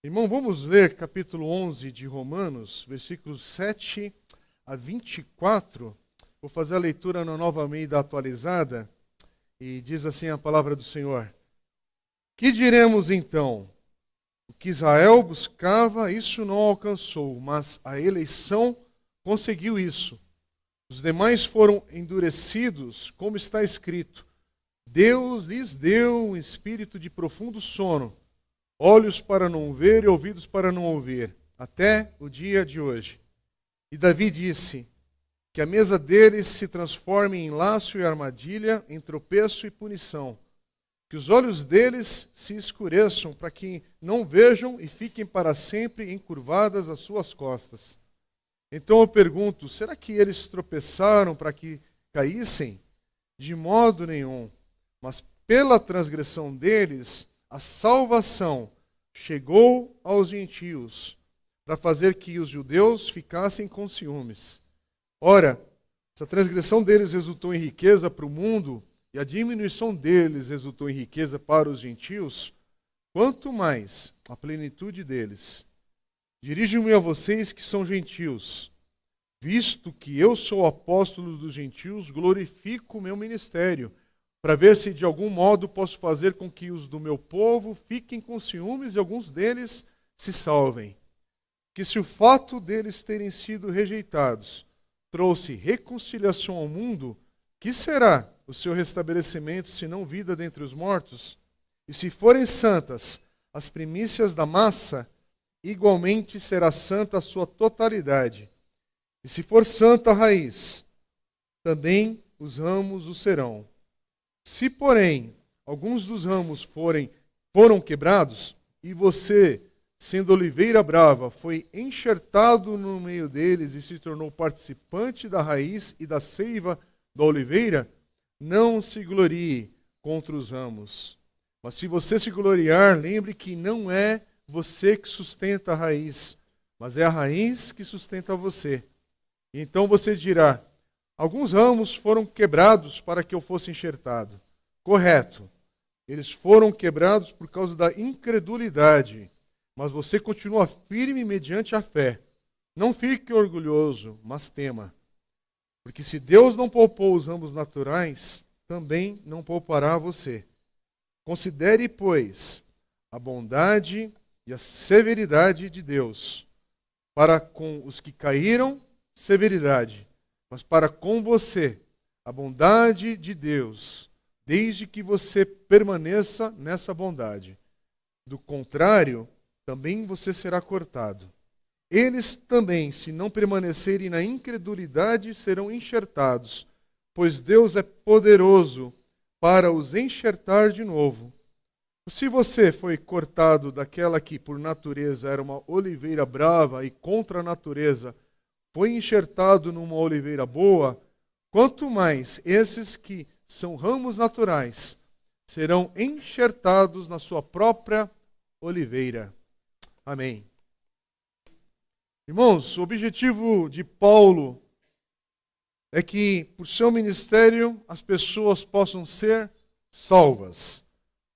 Irmão, vamos ler capítulo 11 de Romanos, versículos 7 a 24. Vou fazer a leitura na Nova Almeida atualizada e diz assim a palavra do Senhor. Que diremos então? O que Israel buscava, isso não alcançou, mas a eleição conseguiu isso. Os demais foram endurecidos, como está escrito. Deus lhes deu um espírito de profundo sono, olhos para não ver e ouvidos para não ouvir, até o dia de hoje. E Davi disse que a mesa deles se transforme em laço e armadilha, em tropeço e punição. Que os olhos deles se escureçam, para que não vejam e fiquem para sempre encurvadas as suas costas. Então eu pergunto, será que eles tropeçaram para que caíssem? De modo nenhum. Mas pela transgressão deles, a salvação chegou aos gentios, para fazer que os judeus ficassem com ciúmes. Ora, se a transgressão deles resultou em riqueza para o mundo, e a diminuição deles resultou em riqueza para os gentios, quanto mais a plenitude deles. Dirijo-me a vocês que são gentios. Visto que eu sou apóstolo dos gentios, glorifico o meu ministério, para ver se de algum modo posso fazer com que os do meu povo fiquem com ciúmes e alguns deles se salvem. Que se o fato deles terem sido rejeitados trouxe reconciliação ao mundo, que será o seu restabelecimento, se não vida dentre os mortos? E se forem santas as primícias da massa, igualmente será santa a sua totalidade. E se for santa a raiz, também os ramos o serão. Se, porém, alguns dos ramos foram quebrados, e você, sendo oliveira brava, foi enxertado no meio deles e se tornou participante da raiz e da seiva da oliveira, não se glorie contra os ramos. Mas se você se gloriar, lembre que não é você que sustenta a raiz, mas é a raiz que sustenta você. E então você dirá, alguns ramos foram quebrados para que eu fosse enxertado. Correto. Eles foram quebrados por causa da incredulidade, mas você continua firme mediante a fé. Não fique orgulhoso, mas tema. Porque se Deus não poupou os ramos naturais, também não poupará você. Considere, pois, a bondade e a severidade de Deus. Para com os que caíram, severidade, mas para com você, a bondade de Deus, desde que você permaneça nessa bondade. Do contrário, também você será cortado. Eles também, se não permanecerem na incredulidade, serão enxertados, pois Deus é poderoso para os enxertar de novo. Se você foi cortado daquela que, por natureza, era uma oliveira brava e contra a natureza, foi enxertado numa oliveira boa, quanto mais esses que são ramos naturais serão enxertados na sua própria oliveira. Amém. Irmãos, o objetivo de Paulo é que, por seu ministério, as pessoas possam ser salvas.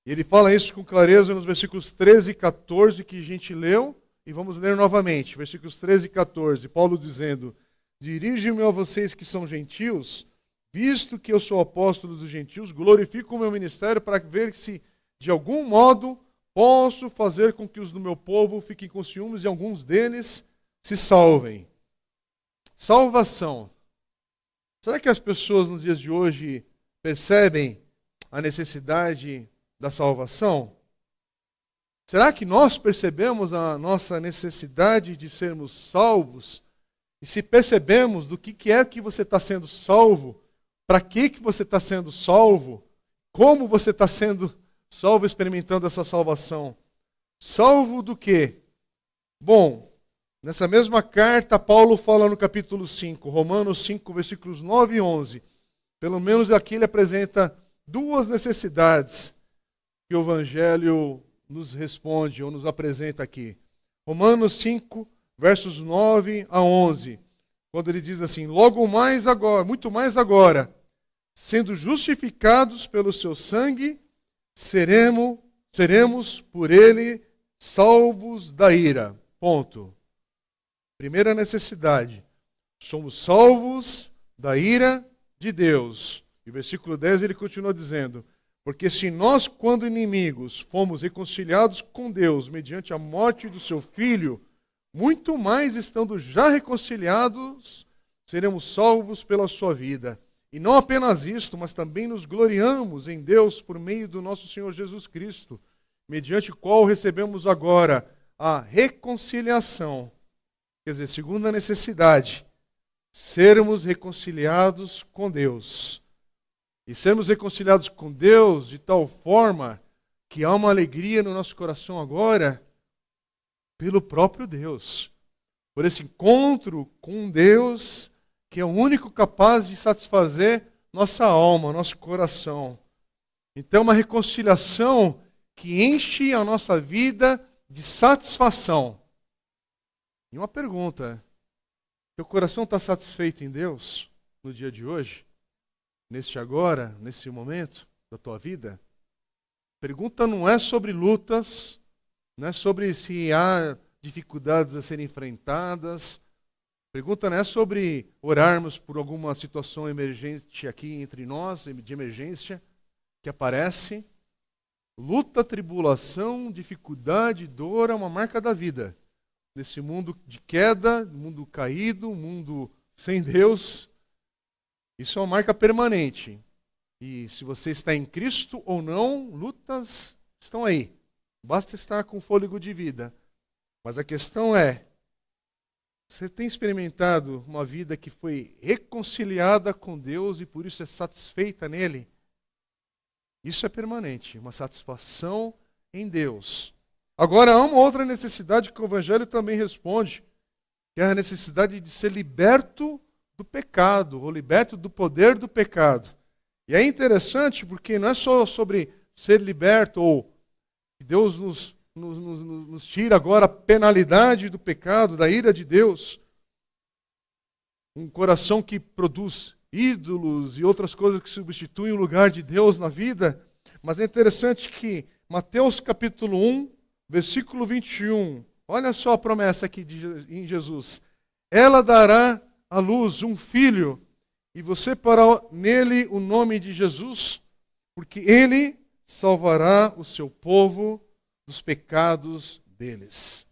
E ele fala isso com clareza nos versículos 13 e 14 que a gente leu, e vamos ler novamente, versículos 13 e 14. Paulo dizendo, dirijo-me a vocês que são gentios, visto que eu sou apóstolo dos gentios, glorifico o meu ministério para ver se, de algum modo, posso fazer com que os do meu povo fiquem com ciúmes e alguns deles se salvem. Salvação. Será que as pessoas nos dias de hoje percebem a necessidade da salvação? Será que nós percebemos a nossa necessidade de sermos salvos? E se percebemos do que é que você está sendo salvo, para que você está sendo salvo, como você está sendo salvo experimentando essa salvação? Salvo do quê? Bom, nessa mesma carta, Paulo fala no capítulo 5, Romanos 5, versículos 9 e 11. Pelo menos aqui ele apresenta duas necessidades que o Evangelho nos responde ou nos apresenta aqui. Romanos 5, versos 9 a 11. Quando ele diz assim, logo mais agora, muito mais agora, sendo justificados pelo seu sangue, seremos por ele salvos da ira. Ponto. Primeira necessidade. Somos salvos da ira de Deus. E o versículo 10 ele continua dizendo: porque se nós, quando inimigos, fomos reconciliados com Deus mediante a morte do seu Filho, muito mais estando já reconciliados, seremos salvos pela sua vida. E não apenas isto, mas também nos gloriamos em Deus por meio do nosso Senhor Jesus Cristo, mediante o qual recebemos agora a reconciliação. Quer dizer, segunda necessidade, sermos reconciliados com Deus. E sermos reconciliados com Deus de tal forma que há uma alegria no nosso coração agora pelo próprio Deus. Por esse encontro com Deus que é o único capaz de satisfazer nossa alma, nosso coração. Então, uma reconciliação que enche a nossa vida de satisfação. E uma pergunta: teu coração está satisfeito em Deus no dia de hoje? Neste agora, nesse momento da tua vida? Pergunta não é sobre lutas, não é sobre se há dificuldades a serem enfrentadas. Pergunta não é sobre orarmos por alguma situação emergente aqui entre nós, de emergência, que aparece. Luta, tribulação, dificuldade, dor é uma marca da vida. Nesse mundo de queda, mundo caído, mundo sem Deus, isso é uma marca permanente. E se você está em Cristo ou não, lutas estão aí. Basta estar com fôlego de vida. Mas a questão é, você tem experimentado uma vida que foi reconciliada com Deus e por isso é satisfeita nele? Isso é permanente, uma satisfação em Deus. Agora, há uma outra necessidade que o Evangelho também responde, que é a necessidade de ser liberto do pecado, ou liberto do poder do pecado. E é interessante porque não é só sobre ser liberto, ou que Deus nos tira agora a penalidade do pecado, da ira de Deus. Um coração que produz ídolos e outras coisas que substituem o lugar de Deus na vida. Mas é interessante que Mateus capítulo 1, versículo 21, olha só a promessa aqui em Jesus. Ela dará à luz um filho, e você porá nele o nome de Jesus, porque ele salvará o seu povo dos pecados deles.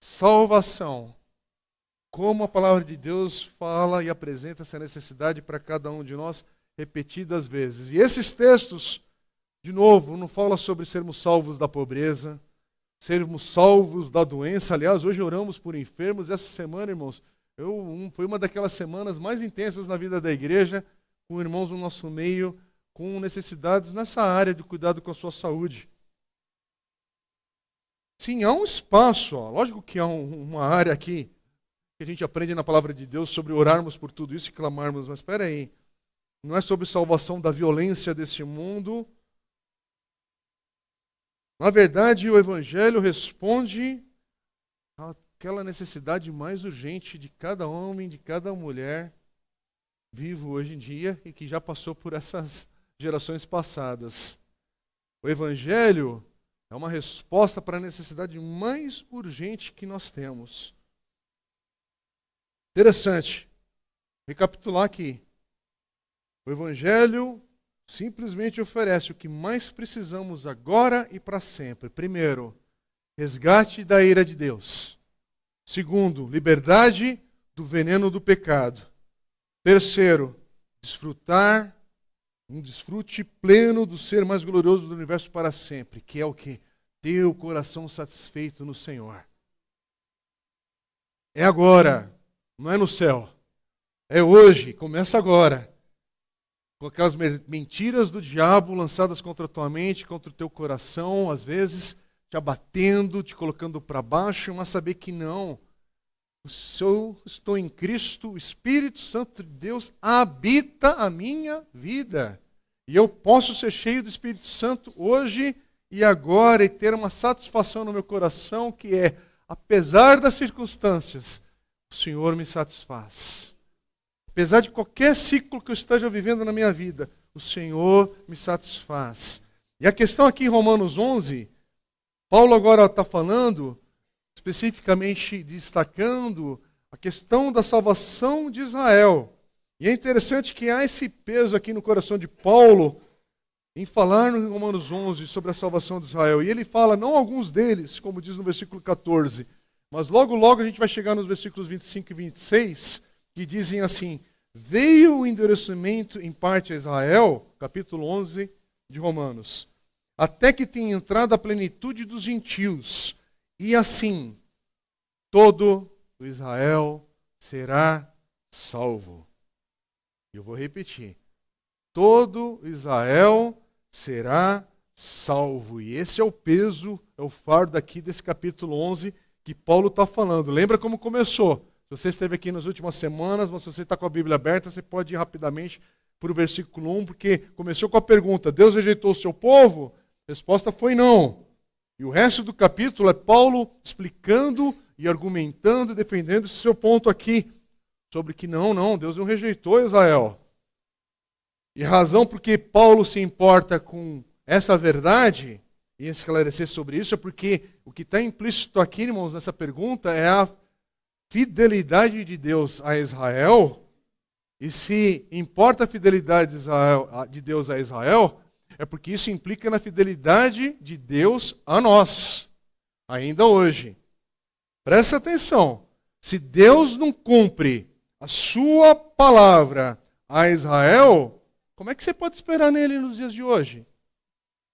Salvação. Como a palavra de Deus fala e apresenta essa necessidade para cada um de nós repetidas vezes. E esses textos, de novo, não falam sobre sermos salvos da pobreza, sermos salvos da doença. Aliás, hoje oramos por enfermos. Essa semana, irmãos, foi uma daquelas semanas mais intensas na vida da igreja, com irmãos no nosso meio, com necessidades nessa área de cuidado com a sua saúde. Sim, há um espaço, lógico que há uma área aqui que a gente aprende na palavra de Deus sobre orarmos por tudo isso e clamarmos, mas espera aí, não é sobre salvação da violência desse mundo. Na verdade, o Evangelho responde àquela necessidade mais urgente de cada homem, de cada mulher vivo hoje em dia e que já passou por essas gerações passadas. O Evangelho é uma resposta para a necessidade mais urgente que nós temos. Interessante. Recapitular aqui. O Evangelho simplesmente oferece o que mais precisamos agora e para sempre. Primeiro, resgate da ira de Deus. Segundo, liberdade do veneno do pecado. Terceiro, desfrutar um desfrute pleno do ser mais glorioso do universo para sempre, que é o quê? Ter o coração satisfeito no Senhor. É agora, não é no céu. É hoje, começa agora. Com aquelas mentiras do diabo lançadas contra a tua mente, contra o teu coração, às vezes te abatendo, te colocando para baixo, mas saber que não. Se eu estou em Cristo, o Espírito Santo de Deus habita a minha vida. E eu posso ser cheio do Espírito Santo hoje e agora e ter uma satisfação no meu coração que é, apesar das circunstâncias, o Senhor me satisfaz. Apesar de qualquer ciclo que eu esteja vivendo na minha vida, o Senhor me satisfaz. E a questão aqui em Romanos 11 Paulo agora está falando, especificamente destacando a questão da salvação de Israel. E é interessante que há esse peso aqui no coração de Paulo em falar no Romanos 11 sobre a salvação de Israel. E ele fala, não alguns deles, como diz no versículo 14, mas logo a gente vai chegar nos versículos 25 e 26, que dizem assim: veio o endurecimento em parte a Israel, capítulo 11 de Romanos, até que tenha entrado a plenitude dos gentios, e assim todo o Israel será salvo. Eu vou repetir. Todo Israel será salvo. E esse é o peso, é o fardo aqui desse capítulo 11 que Paulo está falando. Lembra como começou? Se você esteve aqui nas últimas semanas, mas se você está com a Bíblia aberta, você pode ir rapidamente para o versículo 1, porque começou com a pergunta: Deus rejeitou o seu povo? A resposta foi não. E o resto do capítulo é Paulo explicando e argumentando e defendendo esse seu ponto aqui, sobre que não, Deus não rejeitou Israel. E a razão por que Paulo se importa com essa verdade e esclarecer sobre isso é porque o que está implícito aqui, irmãos, nessa pergunta é a fidelidade de Deus a Israel. E se importa a fidelidade de Deus a Israel, é porque isso implica na fidelidade de Deus a nós, ainda hoje. Presta atenção, se Deus não cumpre a sua palavra a Israel, como é que você pode esperar nele nos dias de hoje?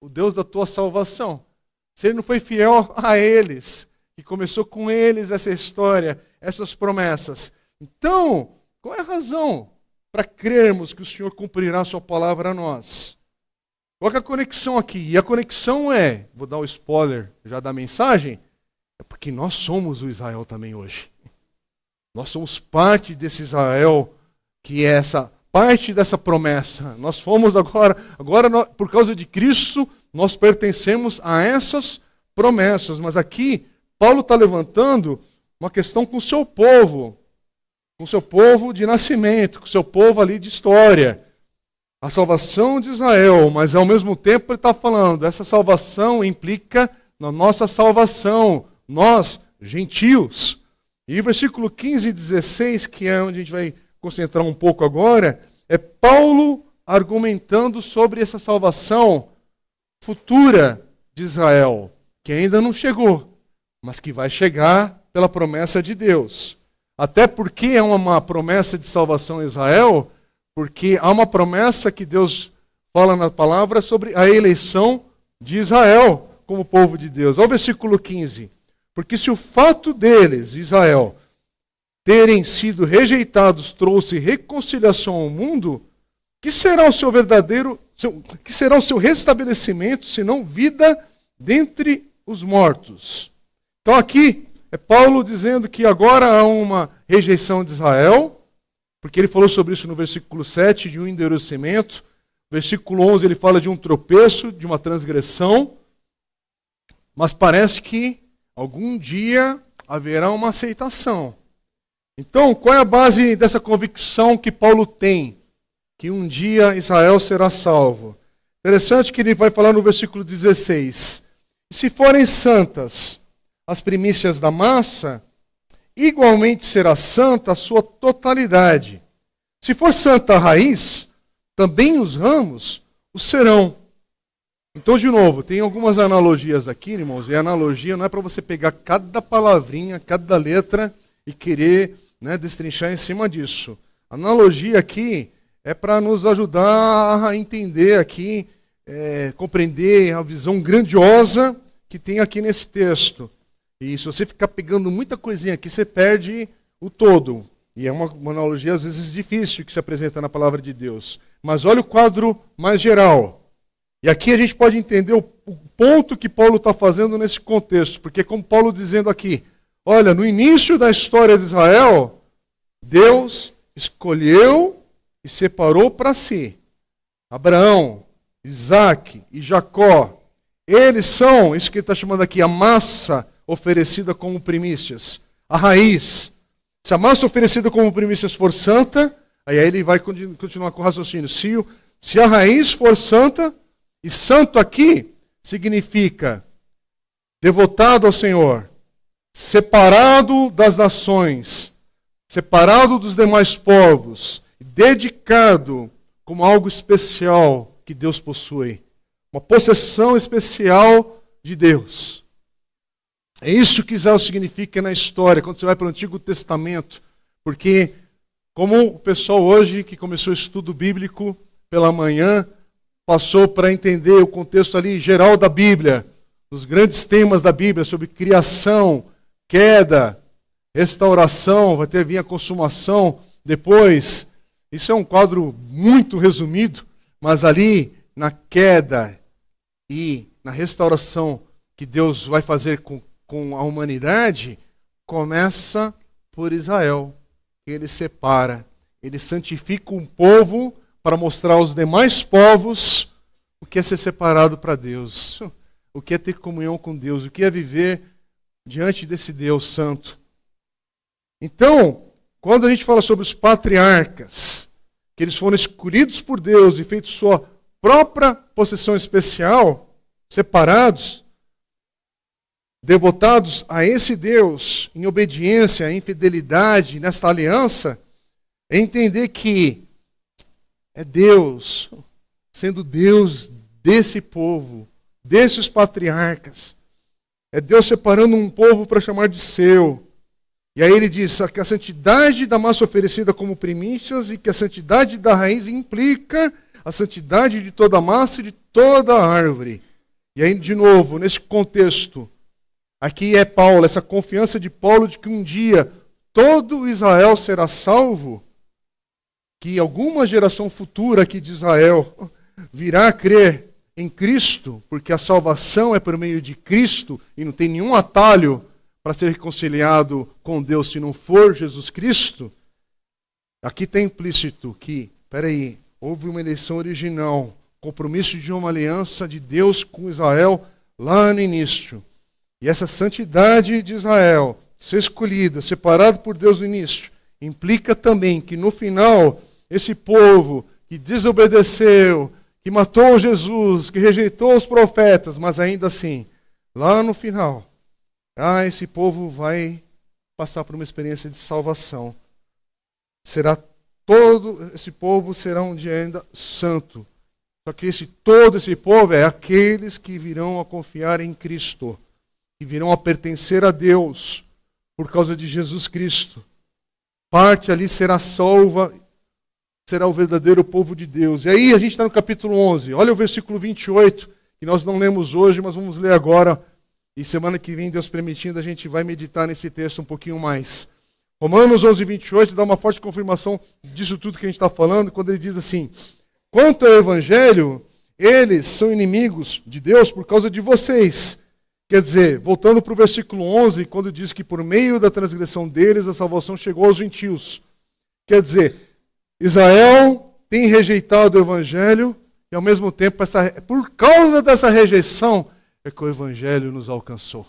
O Deus da tua salvação. Se ele não foi fiel a eles, que começou com eles essa história, essas promessas. Então, qual é a razão para crermos que o Senhor cumprirá a sua palavra a nós? Qual é a conexão aqui? E a conexão é, vou dar um spoiler já da mensagem, é porque nós somos o Israel também hoje. Nós somos parte desse Israel, que é essa parte dessa promessa. Nós fomos agora por causa de Cristo, nós pertencemos a essas promessas. Mas aqui, Paulo está levantando uma questão com o seu povo de nascimento, com o seu povo ali de história. A salvação de Israel, mas ao mesmo tempo ele está falando, essa salvação implica na nossa salvação, nós, gentios. E o versículo 15 e 16, que é onde a gente vai concentrar um pouco agora, é Paulo argumentando sobre essa salvação futura de Israel, que ainda não chegou, mas que vai chegar pela promessa de Deus. Até porque é uma promessa de salvação a Israel, porque há uma promessa que Deus fala na palavra sobre a eleição de Israel como povo de Deus. Olha o versículo 15. Porque se o fato deles, Israel, terem sido rejeitados trouxe reconciliação ao mundo, que será o seu que será o seu restabelecimento, senão vida dentre os mortos? Então aqui é Paulo dizendo que agora há uma rejeição de Israel, porque ele falou sobre isso no versículo 7, de um endurecimento. Versículo 11 ele fala de um tropeço, de uma transgressão. Mas parece que algum dia haverá uma aceitação. Então, qual é a base dessa convicção que Paulo tem? Que um dia Israel será salvo. Interessante que ele vai falar no versículo 16. Se forem santas as primícias da massa, igualmente será santa a sua totalidade. Se for santa a raiz, também os ramos o serão. Então, de novo, tem algumas analogias aqui, irmãos, e a analogia não é para você pegar cada palavrinha, cada letra e querer destrinchar em cima disso. A analogia aqui é para nos ajudar a entender aqui, compreender a visão grandiosa que tem aqui nesse texto. E se você ficar pegando muita coisinha aqui, você perde o todo. E é uma analogia, às vezes, difícil que se apresenta na palavra de Deus. Mas olha o quadro mais geral. E aqui a gente pode entender o ponto que Paulo está fazendo nesse contexto. Porque como Paulo dizendo aqui, olha, no início da história de Israel, Deus escolheu e separou para si Abraão, Isaac e Jacó. Eles são, isso que ele está chamando aqui, a massa oferecida como primícias, a raiz. Se a massa oferecida como primícias for santa, aí ele vai continuar com o raciocínio. Se a raiz for santa, e santo aqui significa devotado ao Senhor, separado das nações, separado dos demais povos, dedicado como algo especial que Deus possui. Uma possessão especial de Deus. É isso que Israel significa na história, quando você vai para o Antigo Testamento. Porque, como o pessoal hoje que começou o estudo bíblico pela manhã, passou para entender o contexto ali geral da Bíblia, os grandes temas da Bíblia sobre criação, queda, restauração, vai ter vir a consumação depois. Isso é um quadro muito resumido, mas ali na queda e na restauração que Deus vai fazer com a humanidade, começa por Israel. Ele separa, ele santifica um povo para mostrar aos demais povos o que é ser separado para Deus, o que é ter comunhão com Deus, o que é viver diante desse Deus santo. Então, quando a gente fala sobre os patriarcas, que eles foram escolhidos por Deus e feitos sua própria possessão especial, separados, devotados a esse Deus, em obediência, em fidelidade, nesta aliança, é entender que é Deus, sendo Deus desse povo, desses patriarcas. É Deus separando um povo para chamar de seu. E aí ele diz que a santidade da massa oferecida como primícias e que a santidade da raiz implica a santidade de toda a massa e de toda a árvore. E aí, de novo, nesse contexto, aqui é Paulo, essa confiança de Paulo de que um dia todo Israel será salvo, que alguma geração futura aqui de Israel virá a crer em Cristo, porque a salvação é por meio de Cristo e não tem nenhum atalho para ser reconciliado com Deus se não for Jesus Cristo. Aqui está implícito que, houve uma eleição original, compromisso de uma aliança de Deus com Israel lá no início. E essa santidade de Israel, ser escolhida, separado por Deus no início, implica também que no final, esse povo que desobedeceu, que matou Jesus, que rejeitou os profetas, mas ainda assim, lá no final, esse povo vai passar por uma experiência de salvação. Todo esse povo será um dia ainda santo. Só que todo esse povo é aqueles que virão a confiar em Cristo, que virão a pertencer a Deus por causa de Jesus Cristo. Parte ali será salva, será o verdadeiro povo de Deus. E aí a gente está no capítulo 11. Olha o versículo 28, que nós não lemos hoje, mas vamos ler agora. E semana que vem, Deus permitindo, a gente vai meditar nesse texto um pouquinho mais. Romanos 11, 28 dá uma forte confirmação disso tudo que a gente está falando, quando ele diz assim: quanto ao Evangelho, eles são inimigos de Deus por causa de vocês. Quer dizer, voltando para o versículo 11, quando diz que por meio da transgressão deles a salvação chegou aos gentios. Quer dizer, Israel tem rejeitado o Evangelho e ao mesmo tempo, por causa dessa rejeição, é que o Evangelho nos alcançou.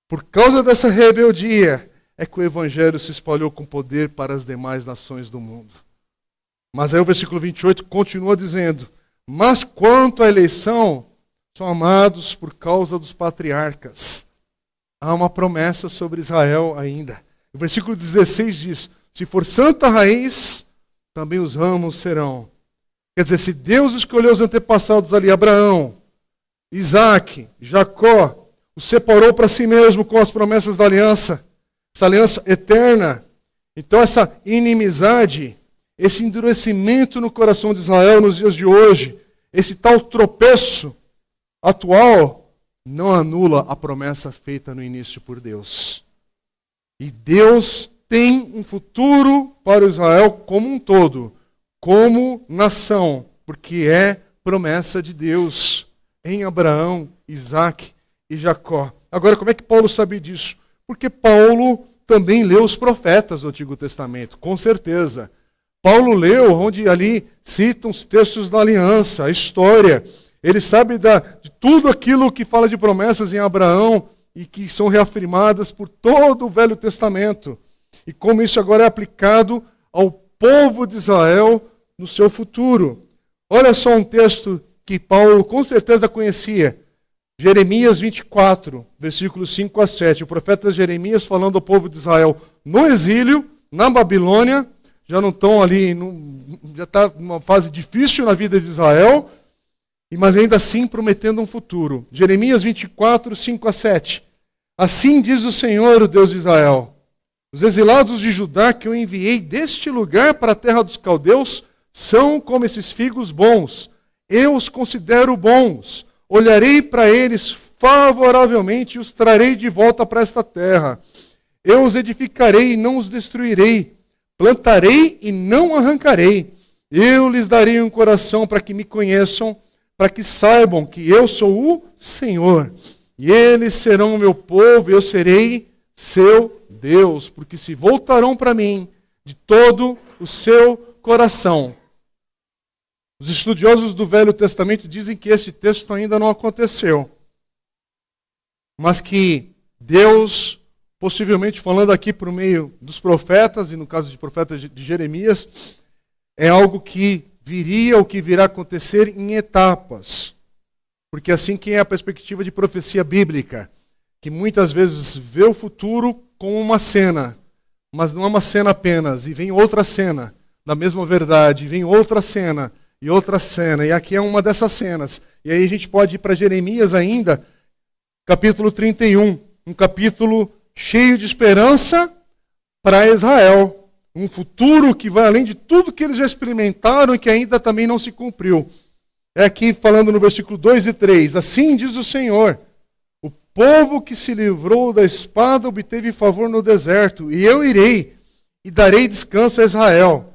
Por causa dessa rebeldia, é que o Evangelho se espalhou com poder para as demais nações do mundo. Mas aí o versículo 28 continua dizendo: mas quanto à eleição, são amados por causa dos patriarcas. Há uma promessa sobre Israel ainda. O versículo 16 diz: se for santa a raiz, também os ramos serão. Quer dizer, se Deus escolheu os antepassados ali, Abraão, Isaac, Jacó, os separou para si mesmo com as promessas da aliança, essa aliança eterna. Então essa inimizade, esse endurecimento no coração de Israel nos dias de hoje, esse tal tropeço atual, não anula a promessa feita no início por Deus. E Deus tem um futuro para Israel como um todo, como nação, porque é promessa de Deus em Abraão, Isaac e Jacó. Agora, como é que Paulo sabe disso? Porque Paulo também leu os profetas do Antigo Testamento, com certeza. Paulo leu onde ali citam os textos da aliança, a história. Ele sabe de tudo aquilo que fala de promessas em Abraão e que são reafirmadas por todo o Velho Testamento. E como isso agora é aplicado ao povo de Israel no seu futuro. Olha só um texto que Paulo com certeza conhecia. Jeremias 24, versículos 5 a 7. O profeta Jeremias falando ao povo de Israel no exílio, na Babilônia, já não estão ali, já está numa fase difícil na vida de Israel, mas ainda assim prometendo um futuro. Jeremias 24, 5 a 7. Assim diz o Senhor, o Deus de Israel: os exilados de Judá que eu enviei deste lugar para a terra dos caldeus são como esses figos bons. Eu os considero bons. Olharei para eles favoravelmente e os trarei de volta para esta terra. Eu os edificarei e não os destruirei. Plantarei e não arrancarei. Eu lhes darei um coração para que me conheçam, para que saibam que eu sou o Senhor. E eles serão o meu povo, e eu serei seu Deus, porque se voltarão para mim de todo o seu coração. Os estudiosos do Velho Testamento dizem que esse texto ainda não aconteceu, mas que Deus, possivelmente falando aqui por meio dos profetas, e no caso de profeta de Jeremias, é algo que viria ou que virá a acontecer em etapas. Porque assim que é a perspectiva de profecia bíblica, que muitas vezes vê o futuro como uma cena, mas não é uma cena apenas, e vem outra cena da mesma verdade, e vem outra cena, e outra cena, e aqui é uma dessas cenas. E aí a gente pode ir para Jeremias ainda, capítulo 31, um capítulo cheio de esperança para Israel. Um futuro que vai além de tudo que eles já experimentaram e que ainda também não se cumpriu. É aqui falando no versículo 2 e 3. Assim diz o Senhor: o povo que se livrou da espada obteve favor no deserto, e eu irei e darei descanso a Israel.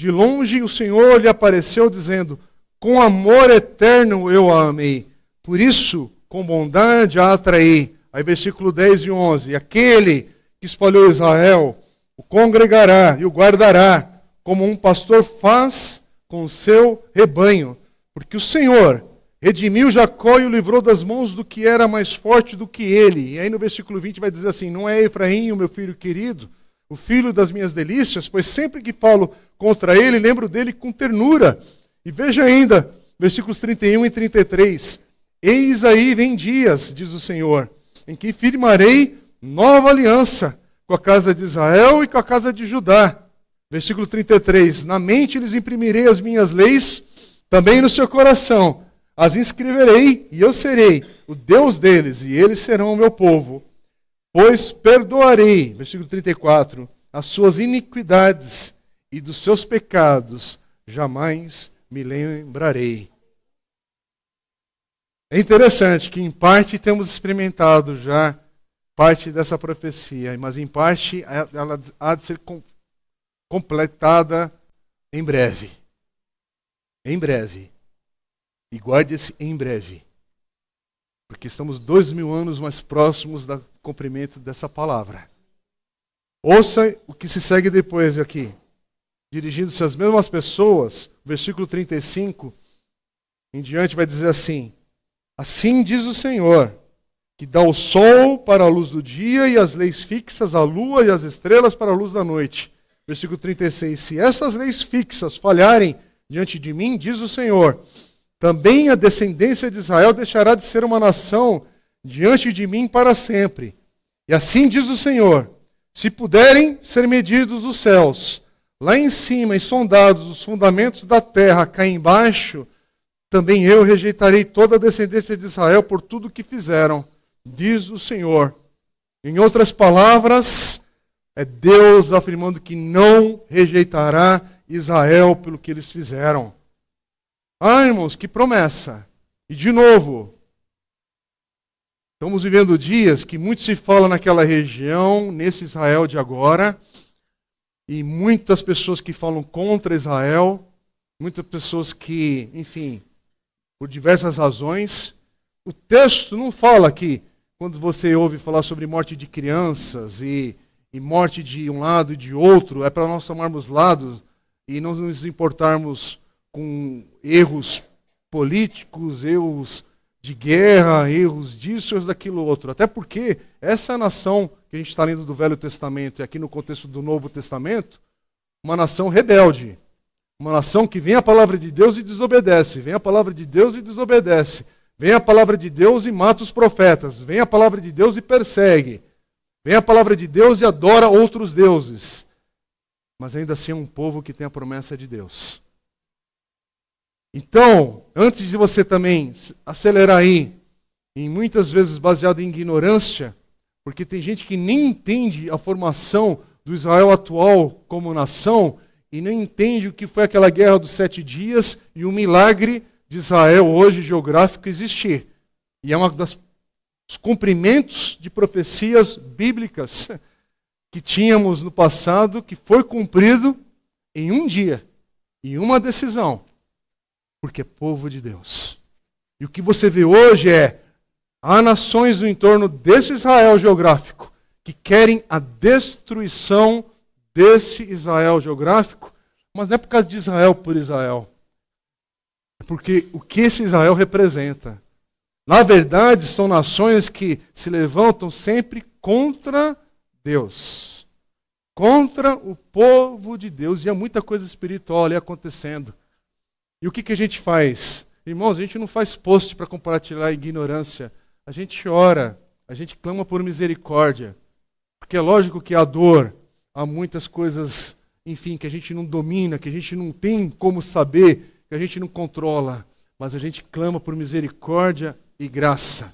De longe o Senhor lhe apareceu dizendo: com amor eterno eu a amei, por isso com bondade a atraí. Aí versículo 10 e 11. Aquele que espalhou Israel o congregará e o guardará, como um pastor faz com o seu rebanho. Porque o Senhor redimiu Jacó e o livrou das mãos do que era mais forte do que ele. E aí no versículo 20 vai dizer assim: não é Efraim o meu filho querido, o filho das minhas delícias? Pois sempre que falo contra ele, lembro dele com ternura. E veja ainda, versículos 31 e 33. Eis aí vem dias, diz o Senhor, em que firmarei nova aliança com a casa de Israel e com a casa de Judá. Versículo 33. Na mente lhes imprimirei as minhas leis, também no seu coração. As inscreverei e eu serei o Deus deles, e eles serão o meu povo. Pois perdoarei, versículo 34, as suas iniquidades e dos seus pecados jamais me lembrarei. É interessante que em parte temos experimentado já parte dessa profecia, mas em parte ela há de ser completada em breve. Em breve. E guarde esse em breve. Porque estamos 2000 anos mais próximos do cumprimento dessa palavra. Ouça o que se segue depois aqui. Dirigindo-se às mesmas pessoas, versículo 35 em diante vai dizer assim: assim diz o Senhor, que dá o sol para a luz do dia e as leis fixas, a lua e as estrelas para a luz da noite. Versículo 36. Se essas leis fixas falharem diante de mim, diz o Senhor, também a descendência de Israel deixará de ser uma nação diante de mim para sempre. E assim diz o Senhor, se puderem ser medidos os céus, lá em cima e sondados os fundamentos da terra cá embaixo, também eu rejeitarei toda a descendência de Israel por tudo que fizeram, diz o Senhor. Em outras palavras, é Deus afirmando que não rejeitará Israel pelo que eles fizeram. Ah, irmãos, que promessa! E de novo, estamos vivendo dias que muito se fala naquela região, nesse Israel de agora, e muitas pessoas que falam contra Israel, muitas pessoas que, enfim, por diversas razões. O texto não fala que, quando você ouve falar sobre morte de crianças e morte de um lado e de outro, é para nós tomarmos lados e não nos importarmos com erros políticos, erros de guerra, erros disso, erros daquilo outro. Até porque essa nação que a gente está lendo do Velho Testamento e aqui no contexto do Novo Testamento, uma nação rebelde. Uma nação que vem a palavra de Deus e desobedece. Vem a palavra de Deus e desobedece. Vem a palavra de Deus e mata os profetas. Vem a palavra de Deus e persegue. Vem a palavra de Deus e adora outros deuses. Mas ainda assim é um povo que tem a promessa de Deus. Então, antes de você também acelerar aí, e muitas vezes baseado em ignorância, porque tem gente que nem entende a formação do Israel atual como nação, e nem entende o que foi aquela guerra dos 7 dias e o milagre de Israel hoje geográfico existir. E é um dos cumprimentos de profecias bíblicas que tínhamos no passado, que foi cumprido em um dia, em uma decisão, porque é povo de Deus. E o que você vê hoje há nações no entorno desse Israel geográfico que querem a destruição desse Israel geográfico, mas não é por causa de Israel por Israel. É porque o que esse Israel representa. Na verdade, são nações que se levantam sempre contra Deus. Contra o povo de Deus. E há muita coisa espiritual ali acontecendo. E o que a gente faz? Irmãos, a gente não faz post para compartilhar a ignorância. A gente ora, a gente clama por misericórdia. Porque é lógico que há dor, há muitas coisas, enfim, que a gente não domina, que a gente não tem como saber, que a gente não controla. Mas a gente clama por misericórdia e graça.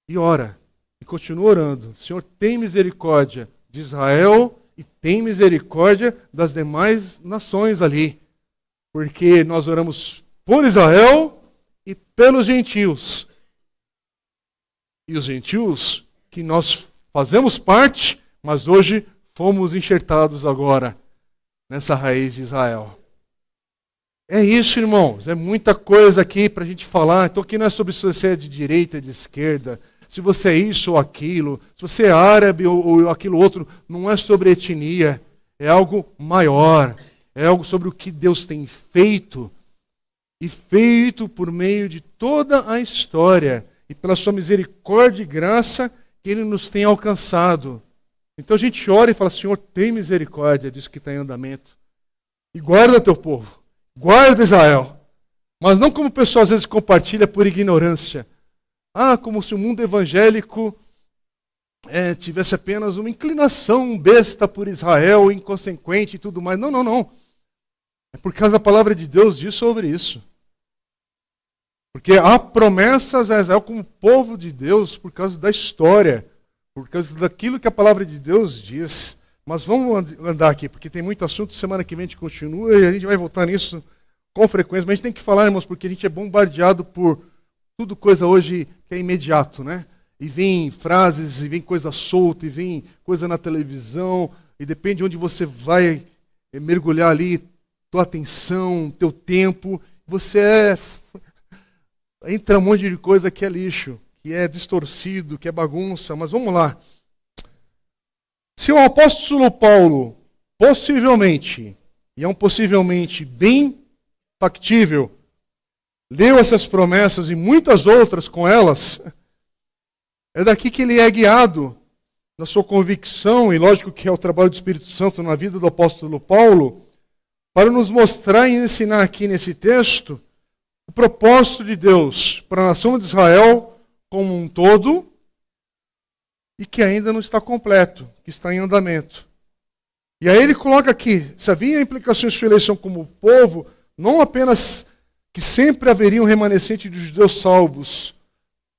E ora, e continua orando. Senhor, tem misericórdia de Israel e tem misericórdia das demais nações ali. Porque nós oramos por Israel e pelos gentios. E os gentios que nós fazemos parte, mas hoje fomos enxertados agora nessa raiz de Israel. É isso, irmãos. É muita coisa aqui para a gente falar. Então aqui não é sobre se você é de direita, de esquerda, se você é isso ou aquilo, se você é árabe ou aquilo outro. Não é sobre etnia. É algo maior. É algo sobre o que Deus tem feito. E feito por meio de toda a história. E pela sua misericórdia e graça que Ele nos tem alcançado. Então a gente ora e fala, Senhor, tem misericórdia disso que está em andamento. E guarda teu povo. Guarda Israel. Mas não como o pessoal às vezes compartilha por ignorância. Como se o mundo evangélico tivesse apenas uma inclinação besta por Israel, inconsequente e tudo mais. Não, não, não. É por causa da palavra de Deus diz sobre isso. Porque há promessas a Israel como povo de Deus por causa da história, por causa daquilo que a palavra de Deus diz. Mas vamos andar aqui, porque tem muito assunto. Semana que vem a gente continua e a gente vai voltar nisso com frequência. Mas a gente tem que falar, irmãos, porque a gente é bombardeado por tudo coisa hoje que é imediato, né? E vem frases, e vem coisa solta, e vem coisa na televisão, e depende de onde você vai mergulhar ali, tua atenção, teu tempo, você entra um monte de coisa que é lixo, que é distorcido, que é bagunça, mas vamos lá. Se o apóstolo Paulo, possivelmente, e é um possivelmente bem factível, leu essas promessas e muitas outras com elas, é daqui que ele é guiado na sua convicção, e lógico que é o trabalho do Espírito Santo na vida do apóstolo Paulo, para nos mostrar e ensinar aqui nesse texto o propósito de Deus para a nação de Israel como um todo e que ainda não está completo, que está em andamento. E aí ele coloca aqui, se havia implicações de sua eleição como povo, não apenas que sempre haveria um remanescente dos judeus salvos,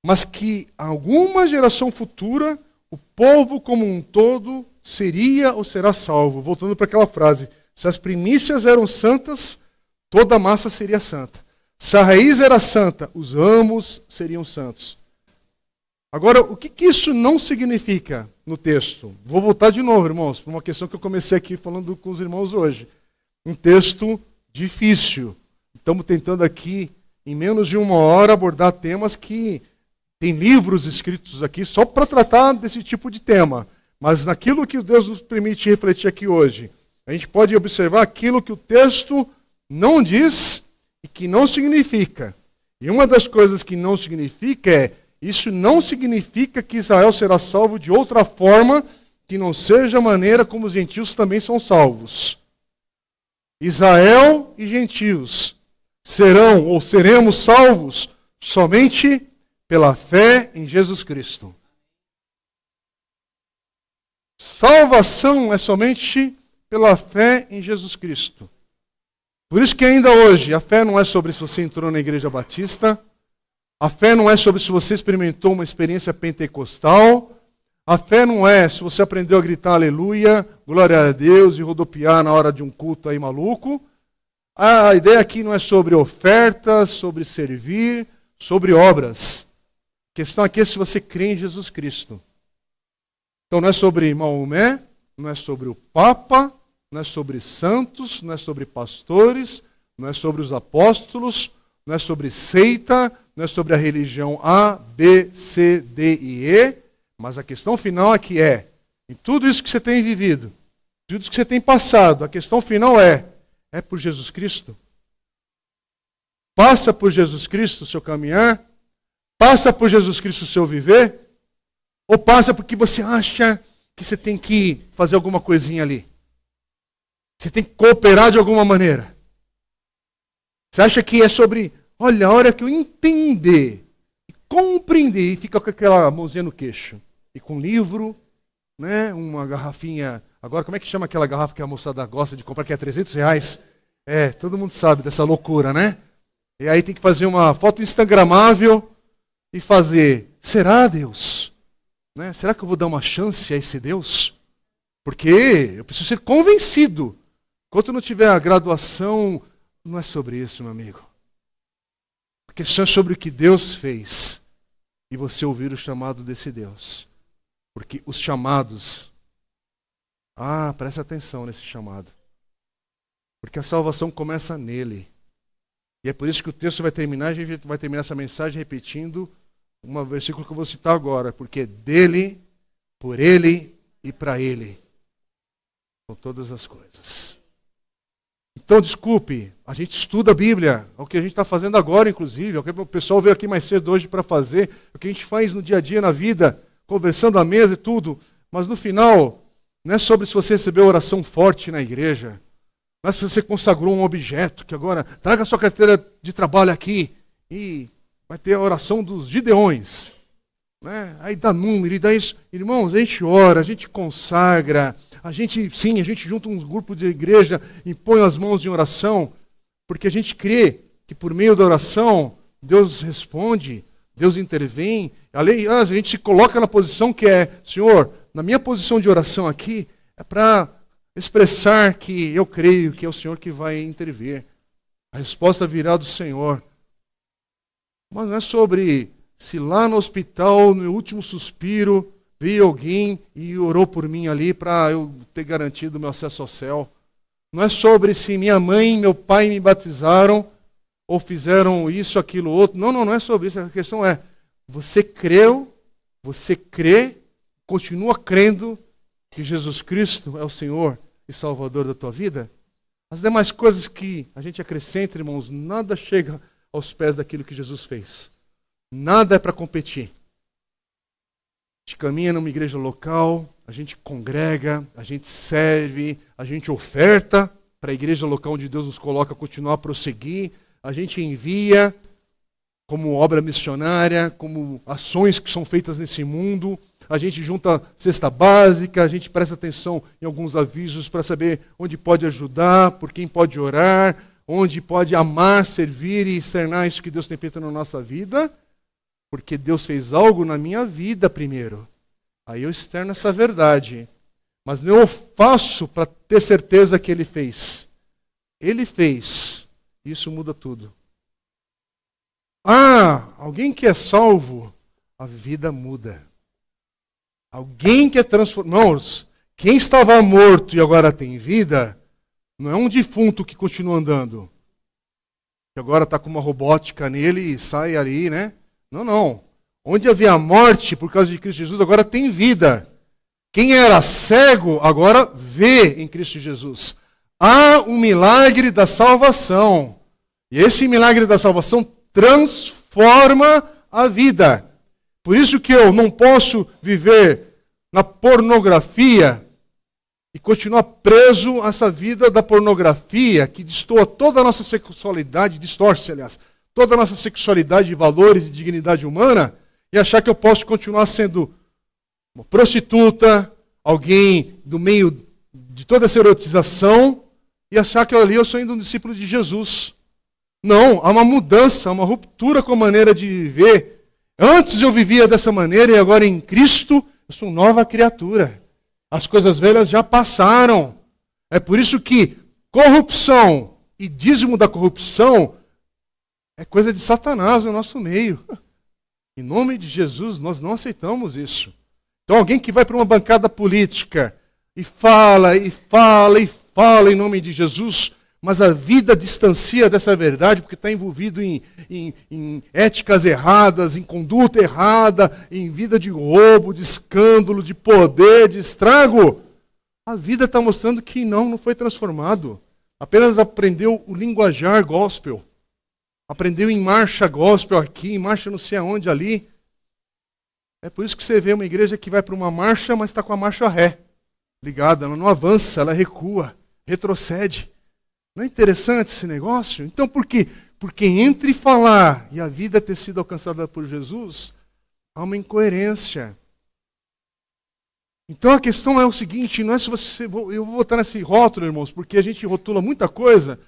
mas que alguma geração futura, o povo como um todo seria ou será salvo. Voltando para aquela frase, se as primícias eram santas, toda a massa seria santa. Se a raiz era santa, os ramos seriam santos. Agora, o que isso não significa no texto? Vou voltar de novo, irmãos, para uma questão que eu comecei aqui falando com os irmãos hoje. Um texto difícil. Estamos tentando aqui, em menos de uma hora, abordar temas que tem livros escritos aqui só para tratar desse tipo de tema. Mas naquilo que Deus nos permite refletir aqui hoje, a gente pode observar aquilo que o texto não diz e que não significa. E uma das coisas que não significa isso não significa que Israel será salvo de outra forma que não seja a maneira como os gentios também são salvos. Israel e gentios serão ou seremos salvos somente pela fé em Jesus Cristo. Salvação é somente pela fé em Jesus Cristo. Por isso que ainda hoje, a fé não é sobre se você entrou na igreja batista, a fé não é sobre se você experimentou uma experiência pentecostal, a fé não é se você aprendeu a gritar aleluia, glória a Deus e rodopiar na hora de um culto aí maluco. A ideia aqui não é sobre ofertas, sobre servir, sobre obras. A questão aqui é se você crê em Jesus Cristo. Então não é sobre Maomé, não é sobre o Papa, não é sobre santos, não é sobre pastores, não é sobre os apóstolos, não é sobre seita, não é sobre a religião A, B, C, D e E, mas a questão final aqui é, em tudo isso que você tem vivido, tudo isso que você tem passado, a questão final é por Jesus Cristo? Passa por Jesus Cristo o seu caminhar? Passa por Jesus Cristo o seu viver? Ou passa porque você acha que você tem que fazer alguma coisinha ali? Você tem que cooperar de alguma maneira? Você acha que é sobre, olha, a hora que eu entender e compreender, e fica com aquela mãozinha no queixo, e com um livro, né, uma garrafinha. Agora, como é que chama aquela garrafa que a moçada gosta de comprar, que é R$300? Todo mundo sabe dessa loucura, né? E aí tem que fazer uma foto instagramável e fazer, será Deus? Né? Será que eu vou dar uma chance a esse Deus? Porque eu preciso ser convencido. Enquanto não tiver a graduação, não é sobre isso, meu amigo. A questão é sobre o que Deus fez e você ouvir o chamado desse Deus. Porque os chamados... presta atenção nesse chamado. Porque a salvação começa nele. E é por isso que o texto vai terminar, a gente vai terminar essa mensagem repetindo um versículo que eu vou citar agora. Porque dele, por ele e para ele são todas as coisas. Então, desculpe, a gente estuda a Bíblia, é o que a gente está fazendo agora, inclusive, é o que o pessoal veio aqui mais cedo hoje para fazer, é o que a gente faz no dia a dia, na vida, conversando à mesa e tudo, mas no final, não é sobre se você recebeu oração forte na igreja, não é se você consagrou um objeto, que agora, traga a sua carteira de trabalho aqui, e vai ter a oração dos Gideões, né? Aí dá número, e dá isso. Irmãos, a gente ora, a gente consagra, a gente junta um grupo de igreja e põe as mãos em oração, porque a gente crê que por meio da oração, Deus responde, Deus intervém. A gente se coloca na posição que é, Senhor, na minha posição de oração aqui, é para expressar que eu creio que é o Senhor que vai intervir. A resposta virá do Senhor. Mas não é sobre se lá no hospital, no último suspiro, veio alguém e orou por mim ali para eu ter garantido o meu acesso ao céu. Não é sobre se minha mãe e meu pai me batizaram ou fizeram isso, aquilo, outro. Não é sobre isso. A questão é, você creu, você crê, continua crendo que Jesus Cristo é o Senhor e Salvador da tua vida? As demais coisas que a gente acrescenta, irmãos, nada chega aos pés daquilo que Jesus fez. Nada é para competir. A gente caminha numa igreja local, a gente congrega, a gente serve, a gente oferta para a igreja local onde Deus nos coloca continuar a prosseguir, a gente envia como obra missionária, como ações que são feitas nesse mundo, a gente junta cesta básica, a gente presta atenção em alguns avisos para saber onde pode ajudar, por quem pode orar, onde pode amar, servir e externar isso que Deus tem feito na nossa vida, porque Deus fez algo na minha vida primeiro. Aí eu externo essa verdade. Mas não eu faço para ter certeza que Ele fez. Ele fez. Isso muda tudo. Alguém que é salvo, a vida muda. Alguém que é transformado. Irmãos, quem estava morto e agora tem vida, não é um defunto que continua andando. Que agora está com uma robótica nele e sai ali, né? Não. Onde havia morte por causa de Cristo Jesus, agora tem vida. Quem era cego, agora vê em Cristo Jesus. Há um milagre da salvação. E esse milagre da salvação transforma a vida. Por isso que eu não posso viver na pornografia e continuar preso a essa vida da pornografia que destoa toda a nossa sexualidade, distorce, aliás, toda a nossa sexualidade, valores e dignidade humana e achar que eu posso continuar sendo uma prostituta, alguém do meio de toda essa erotização e achar que ali eu sou ainda um discípulo de Jesus. Não, há uma mudança, uma ruptura com a maneira de viver. Antes eu vivia dessa maneira e agora em Cristo eu sou nova criatura. As coisas velhas já passaram. É por isso que corrupção e dízimo da corrupção é coisa de Satanás no nosso meio. Em nome de Jesus, nós não aceitamos isso. Então alguém que vai para uma bancada política e fala, e fala, e fala em nome de Jesus, mas a vida distancia dessa verdade porque está envolvido em éticas erradas, em conduta errada, em vida de roubo, de escândalo, de poder, de estrago. A vida está mostrando que não foi transformado. Apenas aprendeu o linguajar gospel. Aprendeu em marcha gospel aqui, em marcha não sei aonde ali. É por isso que você vê uma igreja que vai para uma marcha, mas está com a marcha ré ligada. Ela não avança, ela recua, retrocede. Não é interessante esse negócio? Então por quê? Porque entre falar e a vida ter sido alcançada por Jesus, há uma incoerência. Então a questão é o seguinte, não é se você... Eu vou botar nesse rótulo, irmãos, porque a gente rotula muita coisa.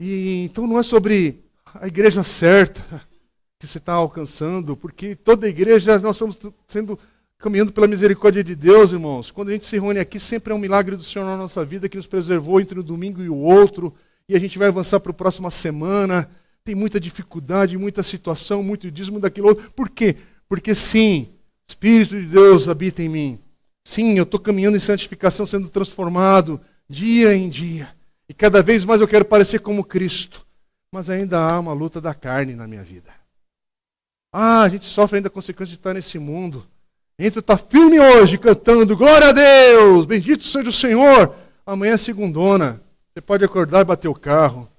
E então não é sobre a igreja certa que você está alcançando, porque toda igreja nós estamos caminhando pela misericórdia de Deus, irmãos. Quando a gente se reúne aqui, sempre é um milagre do Senhor na nossa vida, que nos preservou entre um domingo e o outro, e a gente vai avançar para a próxima semana. Tem muita dificuldade, muita situação, muito dízimo daquilo outro. Por quê? Porque sim, o Espírito de Deus habita em mim. Sim, eu estou caminhando em santificação, sendo transformado dia em dia. E cada vez mais eu quero parecer como Cristo. Mas ainda há uma luta da carne na minha vida. A gente sofre ainda a consequência de estar nesse mundo. Então está firme hoje, cantando, glória a Deus, bendito seja o Senhor. Amanhã é segundona. Você pode acordar e bater o carro.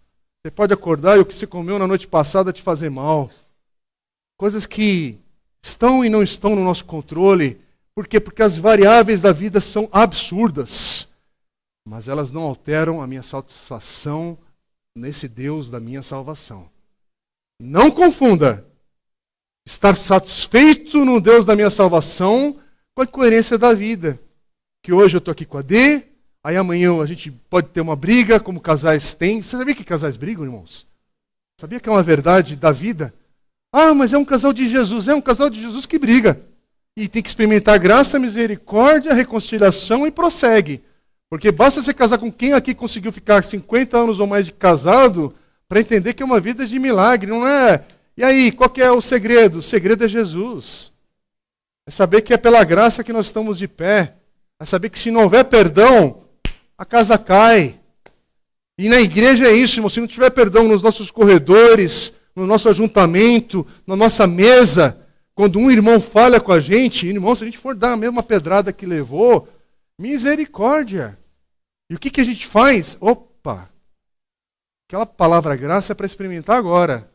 Você pode acordar e o que você comeu na noite passada te fazer mal. Coisas que estão e não estão no nosso controle. Por quê? Porque as variáveis da vida são absurdas. Mas elas não alteram a minha satisfação nesse Deus da minha salvação. Não confunda estar satisfeito no Deus da minha salvação com a incoerência da vida. Que hoje eu estou aqui com a D, aí amanhã a gente pode ter uma briga, como casais têm. Você sabia que casais brigam, irmãos? Sabia que é uma verdade da vida? Ah, mas é um casal de Jesus. É um casal de Jesus que briga. E tem que experimentar graça, misericórdia, reconciliação e prossegue. Porque basta você casar com quem aqui conseguiu ficar 50 anos ou mais de casado para entender que é uma vida de milagre, não é? E aí, qual que é o segredo? O segredo é Jesus. É saber que é pela graça que nós estamos de pé. É saber que se não houver perdão, a casa cai. E na igreja é isso, irmão. Se não tiver perdão nos nossos corredores, no nosso ajuntamento, na nossa mesa, quando um irmão falha com a gente, irmão, se a gente for dar a mesma pedrada que levou, misericórdia. E o que a gente faz? Opa! Aquela palavra graça é para experimentar agora.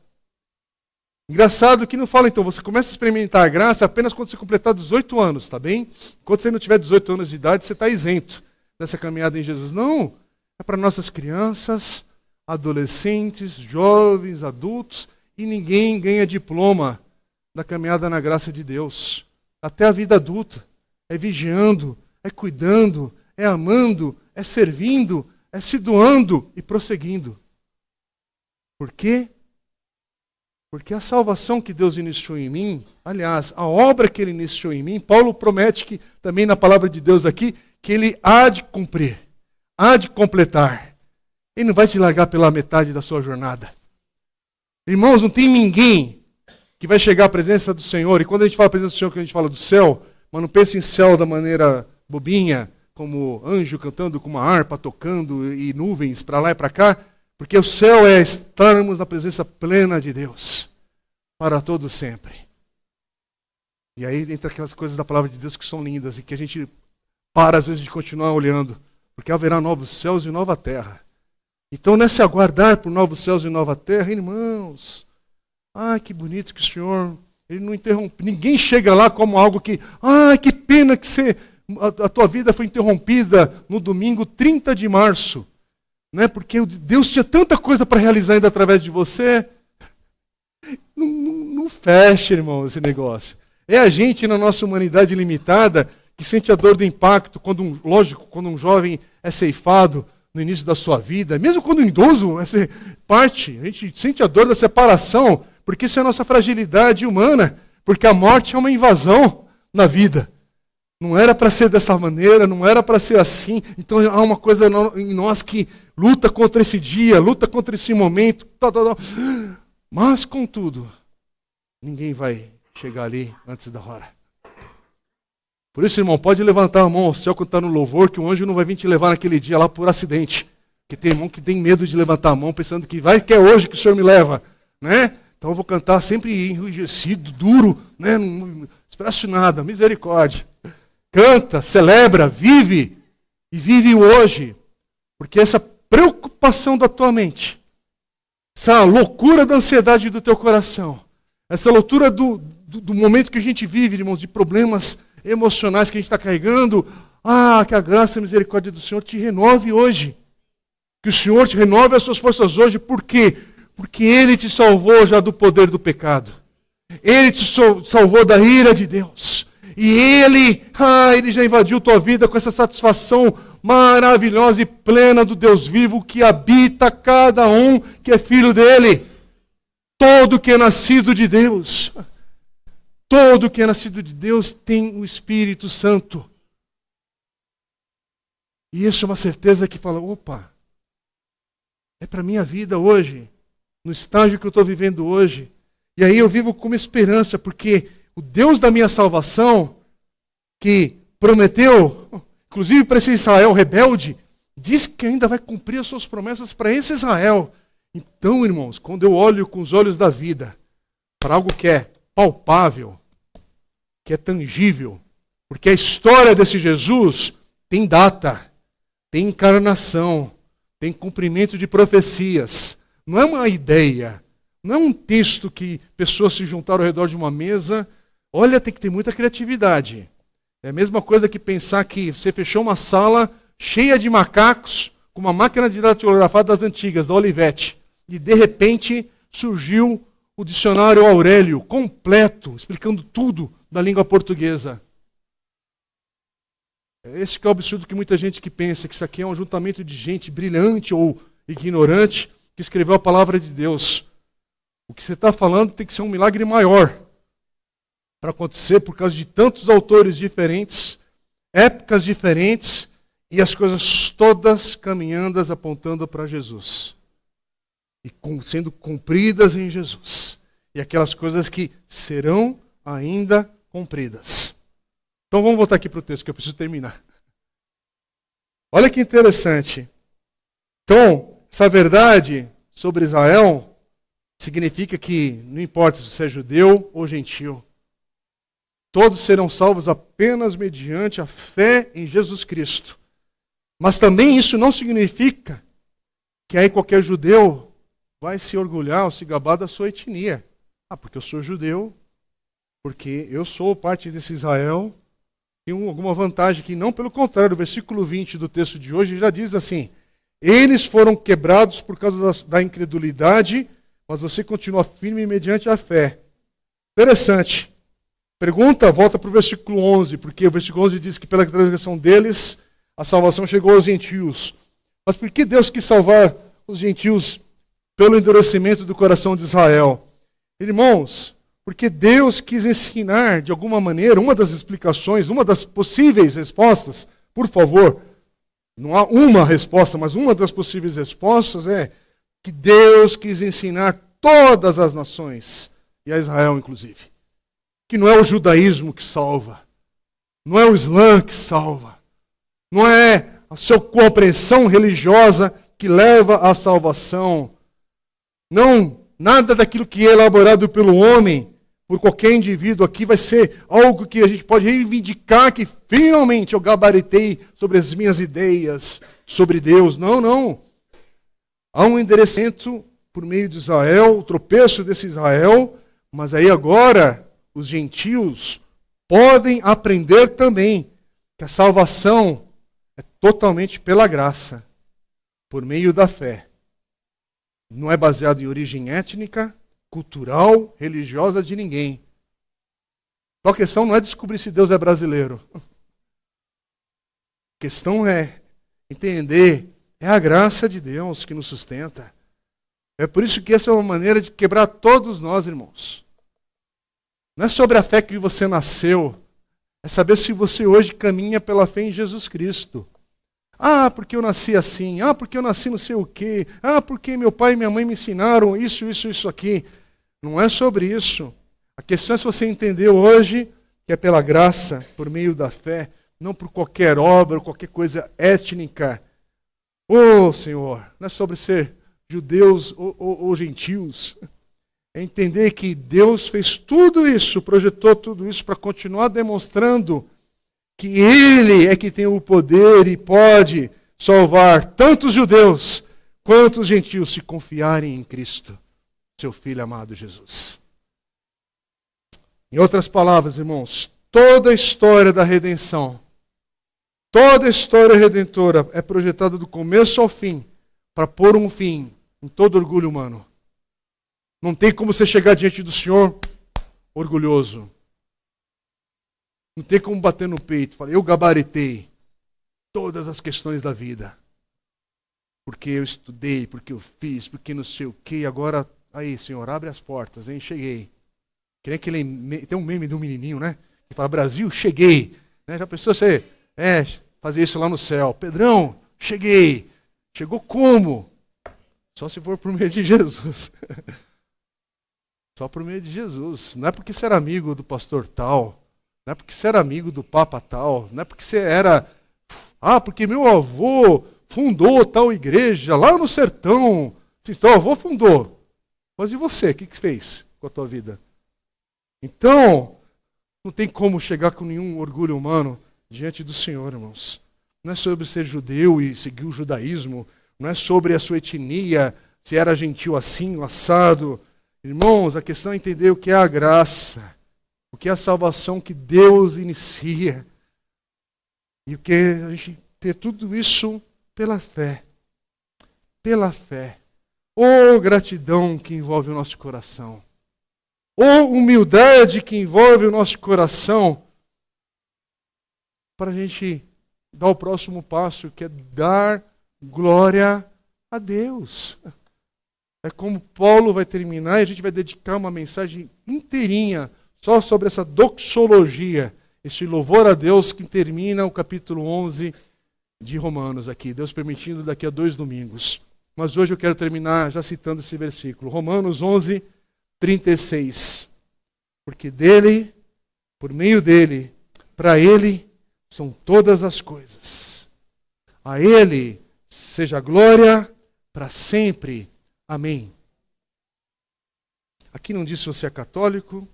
Engraçado que não fala, então, você começa a experimentar a graça apenas quando você completar 18 anos, tá bem? Enquanto você não tiver 18 anos de idade, você está isento dessa caminhada em Jesus. Não, é para nossas crianças, adolescentes, jovens, adultos, e ninguém ganha diploma da caminhada na graça de Deus. Até a vida adulta. É vigiando, é cuidando, é amando, é servindo, é se doando e prosseguindo. Por quê? Porque a salvação que Deus iniciou em mim, aliás, a obra que Ele iniciou em mim, Paulo promete que, também na palavra de Deus aqui, que Ele há de cumprir, há de completar. Ele não vai te largar pela metade da sua jornada. Irmãos, não tem ninguém que vai chegar à presença do Senhor, e quando a gente fala presença do Senhor, que a gente fala do céu, mas não pense em céu da maneira bobinha, como anjo cantando com uma harpa, tocando, e nuvens para lá e para cá, porque o céu é estarmos na presença plena de Deus, para todo sempre. E aí, entre aquelas coisas da palavra de Deus que são lindas, e que a gente para às vezes de continuar olhando, porque haverá novos céus e nova terra. Então, nesse aguardar por novos céus e nova terra, irmãos, que bonito que o Senhor, Ele não interrompe. Ninguém chega lá como algo que, que pena que a tua vida foi interrompida no domingo 30 de março. Né? Porque Deus tinha tanta coisa para realizar ainda através de você. Não fecha, irmão, esse negócio. É a gente, na nossa humanidade limitada, que sente a dor do impacto, lógico, quando um jovem é ceifado no início da sua vida, mesmo quando um idoso parte, a gente sente a dor da separação, porque isso é a nossa fragilidade humana, porque a morte é uma invasão na vida. Não era para ser dessa maneira, não era para ser assim. Então há uma coisa em nós que luta contra esse dia, luta contra esse momento. Mas, contudo, ninguém vai chegar ali antes da hora. Por isso, irmão, pode levantar a mão ao céu quando está no louvor, que o anjo não vai vir te levar naquele dia lá por acidente. Porque tem irmão que tem medo de levantar a mão, pensando que é hoje que o Senhor me leva. Né? Então eu vou cantar sempre enrijecido, duro, né? Não expresso nada, misericórdia. Canta, celebra, vive, e vive o hoje. Porque essa preocupação da tua mente, essa loucura da ansiedade do teu coração, essa loucura do momento que a gente vive, irmãos, de problemas emocionais que a gente está carregando, que a graça e a misericórdia do Senhor te renove hoje. Que o Senhor te renove as suas forças hoje. Por quê? Porque Ele te salvou já do poder do pecado. Ele te salvou da ira de Deus. E Ele já invadiu tua vida com essa satisfação maravilhosa e plena do Deus vivo que habita cada um que é filho dEle. Todo que é nascido de Deus. Todo que é nascido de Deus tem o Espírito Santo. E isso é uma certeza que fala, é para a minha vida hoje, no estágio que eu estou vivendo hoje. E aí eu vivo com uma esperança, porque o Deus da minha salvação, que prometeu, inclusive para esse Israel rebelde, diz que ainda vai cumprir as suas promessas para esse Israel. Então, irmãos, quando eu olho com os olhos da vida para algo que é palpável, que é tangível, porque a história desse Jesus tem data, tem encarnação, tem cumprimento de profecias. Não é uma ideia, não é um texto que pessoas se juntaram ao redor de uma mesa. Olha, tem que ter muita criatividade. É a mesma coisa que pensar que você fechou uma sala cheia de macacos, com uma máquina de datilografar das antigas, da Olivetti, e de repente surgiu o dicionário Aurélio, completo, explicando tudo da língua portuguesa. Esse que é o absurdo que muita gente que pensa que isso aqui é um ajuntamento de gente brilhante ou ignorante que escreveu a palavra de Deus. O que você está falando tem que ser um milagre maior para acontecer por causa de tantos autores diferentes, épocas diferentes e as coisas todas caminhando, apontando para Jesus. E sendo cumpridas em Jesus. E aquelas coisas que serão ainda cumpridas. Então vamos voltar aqui para o texto que eu preciso terminar. Olha que interessante. Então, essa verdade sobre Israel significa que não importa se você é judeu ou gentil, todos serão salvos apenas mediante a fé em Jesus Cristo. Mas também isso não significa que aí qualquer judeu vai se orgulhar ou se gabar da sua etnia. Porque eu sou judeu, porque eu sou parte desse Israel. Tem alguma vantagem que não, pelo contrário, o versículo 20 do texto de hoje já diz assim: eles foram quebrados por causa da incredulidade, mas você continua firme mediante a fé. Interessante. Pergunta, volta para o versículo 11, porque o versículo 11 diz que pela transgressão deles a salvação chegou aos gentios. Mas por que Deus quis salvar os gentios pelo endurecimento do coração de Israel? Irmãos, porque Deus quis ensinar de alguma maneira, uma das explicações, uma das possíveis respostas, por favor, não há uma resposta, mas uma das possíveis respostas é que Deus quis ensinar todas as nações, e a Israel inclusive, que não é o judaísmo que salva, não é o Islã que salva, não é a sua compreensão religiosa que leva à salvação, não, nada daquilo que é elaborado pelo homem, por qualquer indivíduo aqui, vai ser algo que a gente pode reivindicar que finalmente eu gabaritei sobre as minhas ideias, sobre Deus. Não, não. Há um endereçamento por meio de Israel, o tropeço desse Israel, mas aí agora os gentios podem aprender também que a salvação é totalmente pela graça, por meio da fé. Não é baseado em origem étnica, cultural, religiosa de ninguém. Então a questão não é descobrir se Deus é brasileiro. A questão é entender, é a graça de Deus que nos sustenta. É por isso que essa é uma maneira de quebrar todos nós, irmãos. Não é sobre a fé que você nasceu, é saber se você hoje caminha pela fé em Jesus Cristo. Ah, porque eu nasci assim. Ah, porque eu nasci não sei o quê. Ah, porque meu pai e minha mãe me ensinaram isso aqui. Não é sobre isso. A questão é se você entendeu hoje que é pela graça, por meio da fé, não por qualquer obra ou qualquer coisa étnica. Senhor, não é sobre ser judeus ou gentios. É entender que Deus fez tudo isso, projetou tudo isso para continuar demonstrando que Ele é que tem o poder e pode salvar tanto os judeus quanto os gentios se confiarem em Cristo, seu Filho amado Jesus. Em outras palavras, irmãos, toda a história da redenção, toda a história redentora é projetada do começo ao fim para pôr um fim em todo orgulho humano. Não tem como você chegar diante do Senhor orgulhoso. Não tem como bater no peito e falar, eu gabaritei todas as questões da vida. Porque eu estudei, porque eu fiz, porque não sei o quê. Agora, aí, Senhor, abre as portas, hein? Cheguei. Que nem aquele, tem um meme de um menininho, né? Que fala, Brasil, cheguei. Né? Já pensou você fazer isso lá no céu? Pedrão, cheguei. Chegou como? Só se for por meio de Jesus. Só por meio de Jesus. Não é porque você era amigo do pastor tal. Não é porque você era amigo do papa tal. Não é porque você era... porque meu avô fundou tal igreja lá no sertão. Então, o avô fundou. Mas e você? O que fez com a tua vida? Então, não tem como chegar com nenhum orgulho humano diante do Senhor, irmãos. Não é sobre ser judeu e seguir o judaísmo. Não é sobre a sua etnia, se era gentil assim, o assado. Irmãos, a questão é entender o que é a graça. O que é a salvação que Deus inicia. E o que é a gente ter tudo isso pela fé. Pela fé. Gratidão que envolve o nosso coração. Humildade que envolve o nosso coração. Para a gente dar o próximo passo, que é dar glória a Deus. É como Paulo vai terminar e a gente vai dedicar uma mensagem inteirinha só sobre essa doxologia, esse louvor a Deus que termina o capítulo 11 de Romanos aqui. Deus permitindo, daqui a 2 domingos. Mas hoje eu quero terminar já citando esse versículo. Romanos 11, 36. Porque dele, por meio dele, para ele são todas as coisas. A ele seja glória para sempre. Amém. Aqui não diz se você é católico,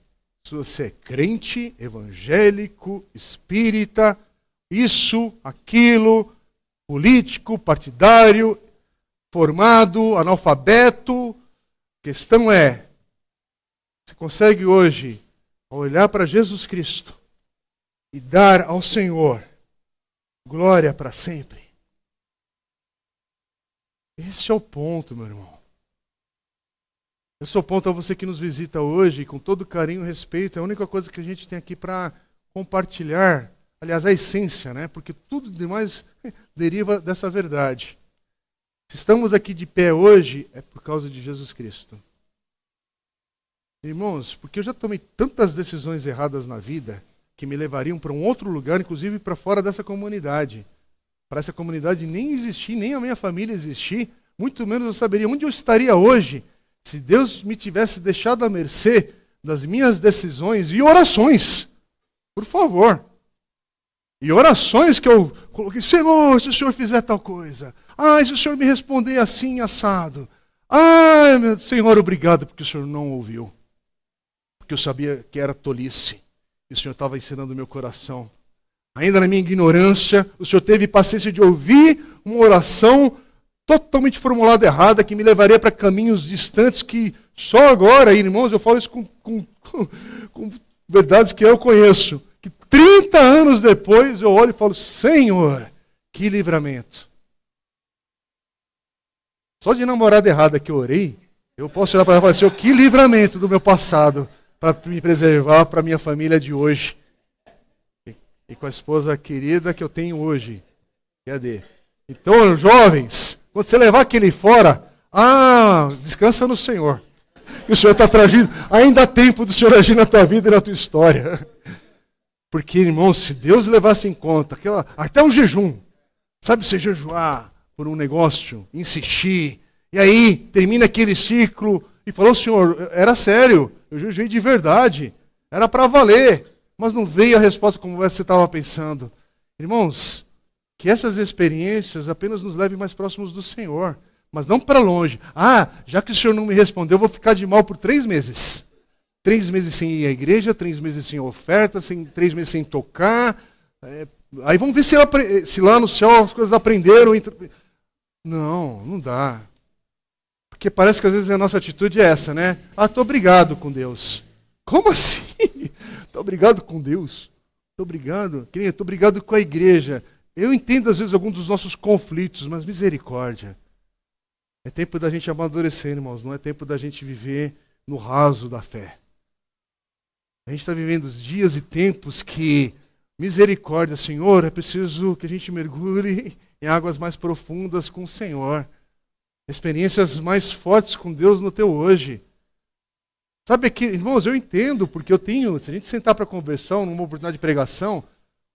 se você é crente, evangélico, espírita, isso, aquilo, político, partidário, formado, analfabeto. A questão é, você consegue hoje olhar para Jesus Cristo e dar ao Senhor glória para sempre? Esse é o ponto, meu irmão. Esse é o ponto a você que nos visita hoje, com todo carinho e respeito. É a única coisa que a gente tem aqui para compartilhar. Aliás, a essência, né? Porque tudo demais deriva dessa verdade. Se estamos aqui de pé hoje, é por causa de Jesus Cristo. Irmãos, porque eu já tomei tantas decisões erradas na vida que me levariam para um outro lugar, inclusive para fora dessa comunidade. Para essa comunidade nem existir, nem a minha família existir, muito menos eu saberia onde eu estaria hoje se Deus me tivesse deixado à mercê das minhas decisões e orações. Por favor. E orações que eu coloquei, Senhor, se o Senhor fizer tal coisa. Se o Senhor me responder assim, assado. Meu Senhor, obrigado porque o Senhor não ouviu. Porque eu sabia que era tolice. E o Senhor estava ensinando o meu coração. Ainda na minha ignorância, o Senhor teve paciência de ouvir uma oração totalmente formulada errada, que me levaria para caminhos distantes que só agora, irmãos, eu falo isso com verdades que eu conheço, que 30 anos depois eu olho e falo, Senhor, que livramento. Só de namorada errada que eu orei, Eu posso olhar para ela e falar, Senhor, que livramento do meu passado para me preservar para a minha família de hoje. E com a esposa querida que eu tenho hoje. Cadê? Então, jovens, quando você levar aquele fora, descansa no Senhor. Que o Senhor está trazendo, ainda há tempo do Senhor agir na tua vida e na tua história. Porque, irmãos, se Deus levasse em conta, até o jejum, sabe você jejuar por um negócio, insistir, e aí termina aquele ciclo e falou, Senhor, era sério, eu jejuei de verdade, era para valer, mas não veio a resposta como você estava pensando. Irmãos, que essas experiências apenas nos levem mais próximos do Senhor, mas não para longe. Já que o Senhor não me respondeu, eu vou ficar de mal por 3 meses. 3 meses sem ir à igreja, 3 meses sem oferta, 3 meses sem tocar. Aí vamos ver se lá no céu as coisas aprenderam. Não dá. Porque parece que às vezes a nossa atitude é essa, né? Estou obrigado com Deus. Como assim? Estou obrigado com Deus? Estou obrigado? Estou obrigado com a igreja. Eu entendo às vezes alguns dos nossos conflitos, mas misericórdia. É tempo da gente amadurecer, irmãos. Não é tempo da gente viver no raso da fé. A gente está vivendo os dias e tempos que, misericórdia, Senhor, é preciso que a gente mergulhe em águas mais profundas com o Senhor. Experiências mais fortes com Deus no teu hoje. Sabe que, irmãos, eu entendo, porque eu tenho, se a gente sentar para conversão, numa oportunidade de pregação,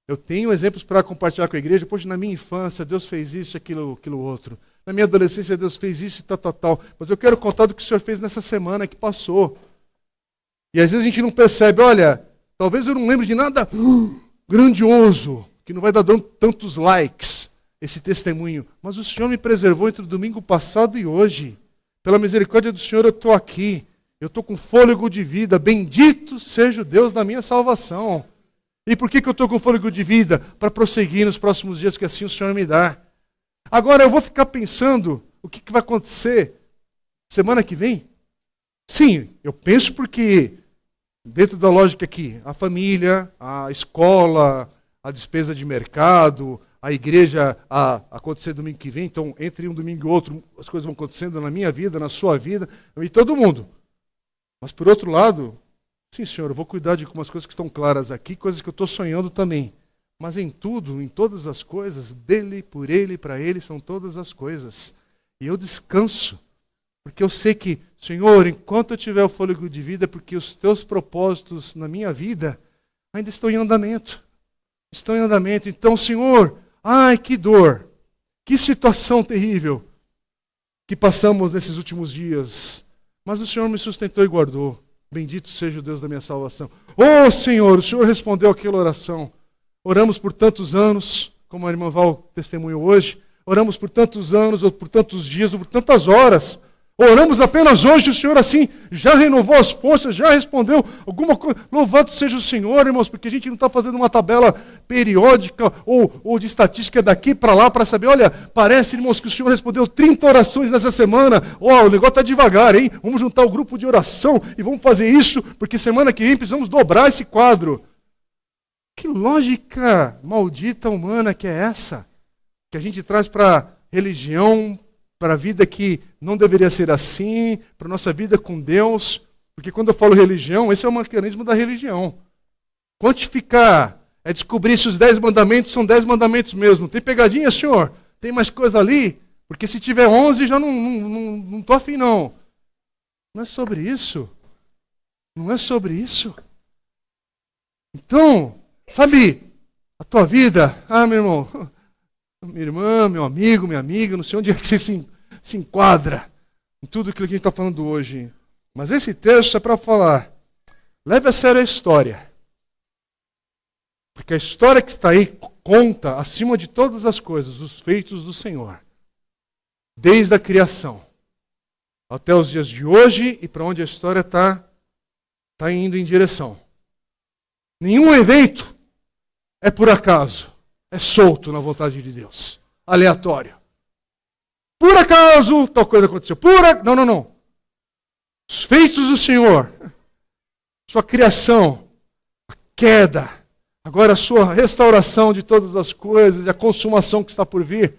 eu tenho exemplos para compartilhar com a igreja. Poxa, na minha infância, Deus fez isso, aquilo outro. Na minha adolescência, Deus fez isso e tal. Mas eu quero contar do que o Senhor fez nessa semana que passou. E às vezes a gente não percebe, olha, talvez eu não lembre de nada grandioso, que não vai dar tantos likes, esse testemunho. Mas o Senhor me preservou entre o domingo passado e hoje. Pela misericórdia do Senhor eu estou aqui. Eu estou com fôlego de vida. Bendito seja o Deus da minha salvação. E por que eu estou com fôlego de vida? Para prosseguir nos próximos dias que assim o Senhor me dá. Agora eu vou ficar pensando o que vai acontecer semana que vem? Sim, eu penso porque, dentro da lógica aqui, a família, a escola, a despesa de mercado, a igreja a acontecer domingo que vem, então entre um domingo e outro as coisas vão acontecendo na minha vida, na sua vida, e todo mundo. Mas por outro lado, sim, Senhor, eu vou cuidar de algumas coisas que estão claras aqui, coisas que eu estou sonhando também. Mas em tudo, em todas as coisas, dele, por ele, para ele, são todas as coisas. E eu descanso, porque eu sei que, Senhor, enquanto eu tiver o fôlego de vida, porque os teus propósitos na minha vida ainda estão em andamento. Estão em andamento. Então, Senhor, que dor, que situação terrível que passamos nesses últimos dias. Mas o Senhor me sustentou e guardou. Bendito seja o Deus da minha salvação. Senhor, o Senhor respondeu aquela oração. Oramos por tantos anos, como a irmã Val testemunhou hoje. Oramos por tantos anos, ou por tantos dias, ou por tantas horas. Oramos apenas hoje, o Senhor assim já renovou as forças, já respondeu alguma coisa. Louvado seja o Senhor, irmãos, porque a gente não está fazendo uma tabela periódica ou de estatística daqui para lá para saber, olha, parece, irmãos, que o Senhor respondeu 30 orações nessa semana. O negócio está devagar, hein? Vamos juntar o grupo de oração e vamos fazer isso, porque semana que vem precisamos dobrar esse quadro. Que lógica maldita humana que é essa? Que a gente traz para a religião, para a vida que não deveria ser assim, para a nossa vida com Deus. Porque quando eu falo religião, esse é o mecanismo da religião. Quantificar é descobrir se os 10 mandamentos são 10 mandamentos mesmo. Tem pegadinha, Senhor? Tem mais coisa ali? Porque se tiver 11, já não estou afim, não. Não é sobre isso. Não é sobre isso. Então, sabe, a tua vida, meu irmão, minha irmã, meu amigo, minha amiga, não sei onde é que você se enquadra em tudo aquilo que a gente está falando hoje. Mas esse texto é para falar, leve a sério a história. Porque a história que está aí conta, acima de todas as coisas, os feitos do Senhor. Desde a criação até os dias de hoje e para onde a história está indo em direção. Nenhum evento é por acaso, é solto na vontade de Deus, aleatório. Por acaso, tal coisa aconteceu. Não. Os feitos do Senhor, sua criação, a queda, agora a sua restauração de todas as coisas e a consumação que está por vir,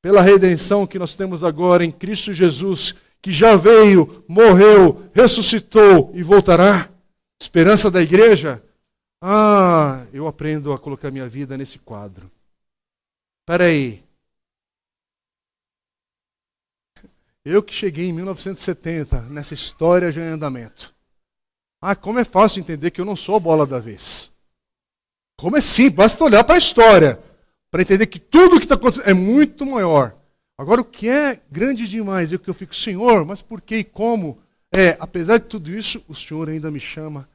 pela redenção que nós temos agora em Cristo Jesus, que já veio, morreu, ressuscitou e voltará. Esperança da igreja? Eu aprendo a colocar minha vida nesse quadro. Espera aí. Eu que cheguei em 1970, nessa história já em andamento. Como é fácil entender que eu não sou a bola da vez. Como é simples, basta olhar para a história, para entender que tudo o que está acontecendo é muito maior. Agora, o que é grande demais é o que eu fico, Senhor, mas por que e como? Apesar de tudo isso, o Senhor ainda me chama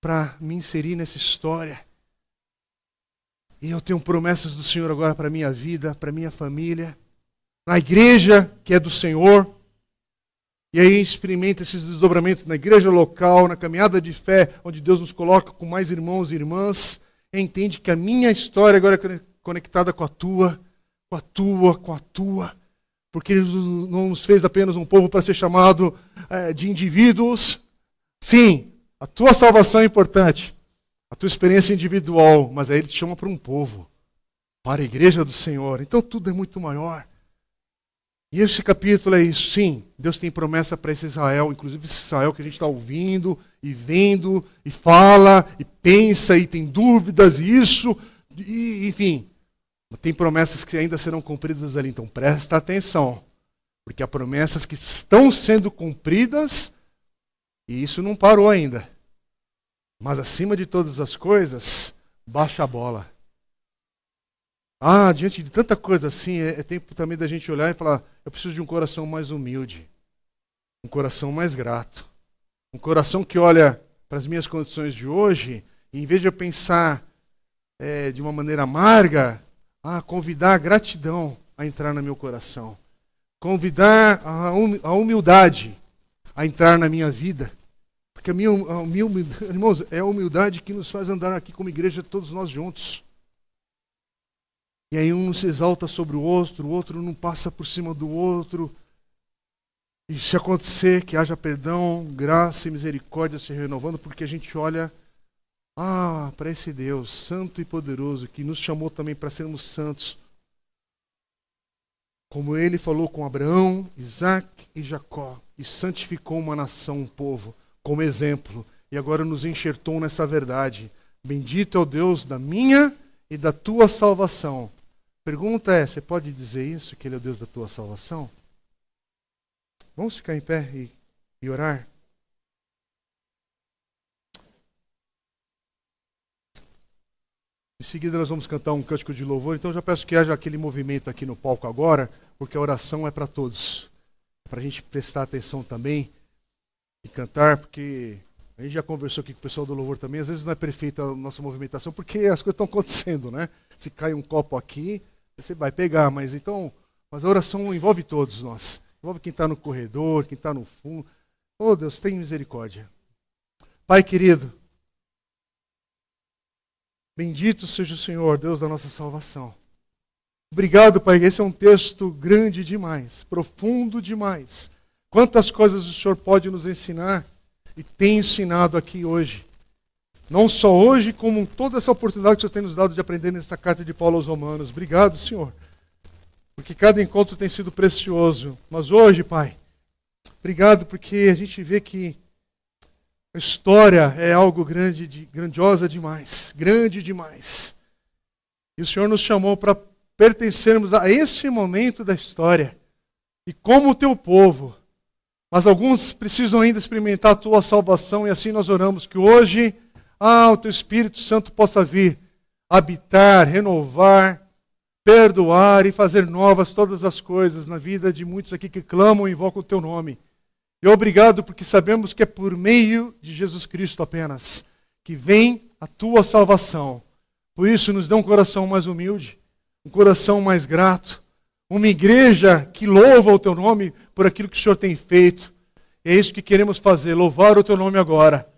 para me inserir nessa história. E eu tenho promessas do Senhor agora para a minha vida, para a minha família, na igreja que é do Senhor. E aí experimenta esses desdobramentos na igreja local, na caminhada de fé, onde Deus nos coloca com mais irmãos e irmãs. E entende que a minha história agora é conectada com a tua. Porque Ele não nos fez apenas um povo para ser chamado de indivíduos. Sim, a tua salvação é importante, a tua experiência individual, mas aí Ele te chama para um povo, para a igreja do Senhor. Então tudo é muito maior. E esse capítulo é isso, sim, Deus tem promessa para esse Israel, inclusive esse Israel que a gente está ouvindo e vendo, e fala, e pensa, e tem dúvidas, enfim. Tem promessas que ainda serão cumpridas ali, então presta atenção, porque há promessas que estão sendo cumpridas, e isso não parou ainda. Mas acima de todas as coisas, baixa a bola. Diante de tanta coisa assim, é tempo também da gente olhar e falar, eu preciso de um coração mais humilde, um coração mais grato, um coração que olha para as minhas condições de hoje, e em vez de eu pensar de uma maneira amarga, convidar a gratidão a entrar no meu coração, convidar a humildade a entrar na minha vida, porque irmãos, é a humildade que nos faz andar aqui como igreja todos nós juntos. E aí um se exalta sobre o outro não passa por cima do outro. E se acontecer, que haja perdão, graça e misericórdia se renovando, porque a gente olha para esse Deus santo e poderoso, que nos chamou também para sermos santos. Como Ele falou com Abraão, Isaac e Jacó, e santificou uma nação, um povo, como exemplo. E agora nos enxertou nessa verdade. Bendito é o Deus da minha e da tua salvação. Pergunta você pode dizer isso, que Ele é o Deus da tua salvação? Vamos ficar em pé e orar? Em seguida nós vamos cantar um cântico de louvor, então já peço que haja aquele movimento aqui no palco agora, porque a oração é para todos. Para a gente prestar atenção também e cantar, porque a gente já conversou aqui com o pessoal do louvor também, às vezes não é perfeita a nossa movimentação, porque as coisas estão acontecendo, né? Se cai um copo aqui, você vai pegar, mas a oração envolve todos nós. Envolve quem está no corredor, quem está no fundo. Deus, tem misericórdia. Pai querido, bendito seja o Senhor, Deus da nossa salvação. Obrigado, Pai, esse é um texto grande demais, profundo demais. Quantas coisas o Senhor pode nos ensinar e tem ensinado aqui hoje. Não só hoje, como toda essa oportunidade que o Senhor tem nos dado de aprender nessa carta de Paulo aos Romanos. Obrigado, Senhor, porque cada encontro tem sido precioso. Mas hoje, Pai, obrigado porque a gente vê que a história é algo grandiosa demais, grande demais. E o Senhor nos chamou para pertencermos a esse momento da história. E como o teu povo, mas alguns precisam ainda experimentar a tua salvação, e assim nós oramos que hoje o teu Espírito Santo possa vir, habitar, renovar, perdoar e fazer novas todas as coisas na vida de muitos aqui que clamam e invocam o teu nome. E obrigado porque sabemos que é por meio de Jesus Cristo apenas que vem a tua salvação. Por isso nos dê um coração mais humilde, um coração mais grato, uma igreja que louva o teu nome por aquilo que o Senhor tem feito. É isso que queremos fazer, louvar o teu nome agora,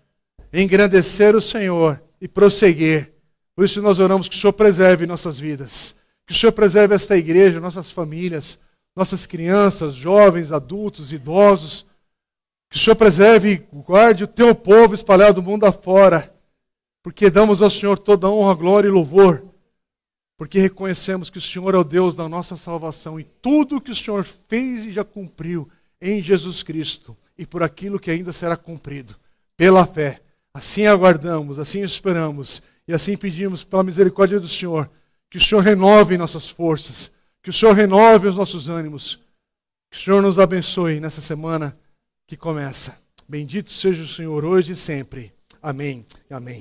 engrandecer o Senhor e prosseguir. Por isso nós oramos que o Senhor preserve nossas vidas, que o Senhor preserve esta igreja, nossas famílias, nossas crianças, jovens, adultos, idosos. Que o Senhor preserve e guarde o teu povo espalhado do mundo afora, porque damos ao Senhor toda a honra, glória e louvor, porque reconhecemos que o Senhor é o Deus da nossa salvação e tudo que o Senhor fez e já cumpriu em Jesus Cristo e por aquilo que ainda será cumprido, pela fé. Assim aguardamos, assim esperamos e assim pedimos pela misericórdia do Senhor, que o Senhor renove nossas forças, que o Senhor renove os nossos ânimos, que o Senhor nos abençoe nessa semana que começa. Bendito seja o Senhor hoje e sempre. Amém. Amém.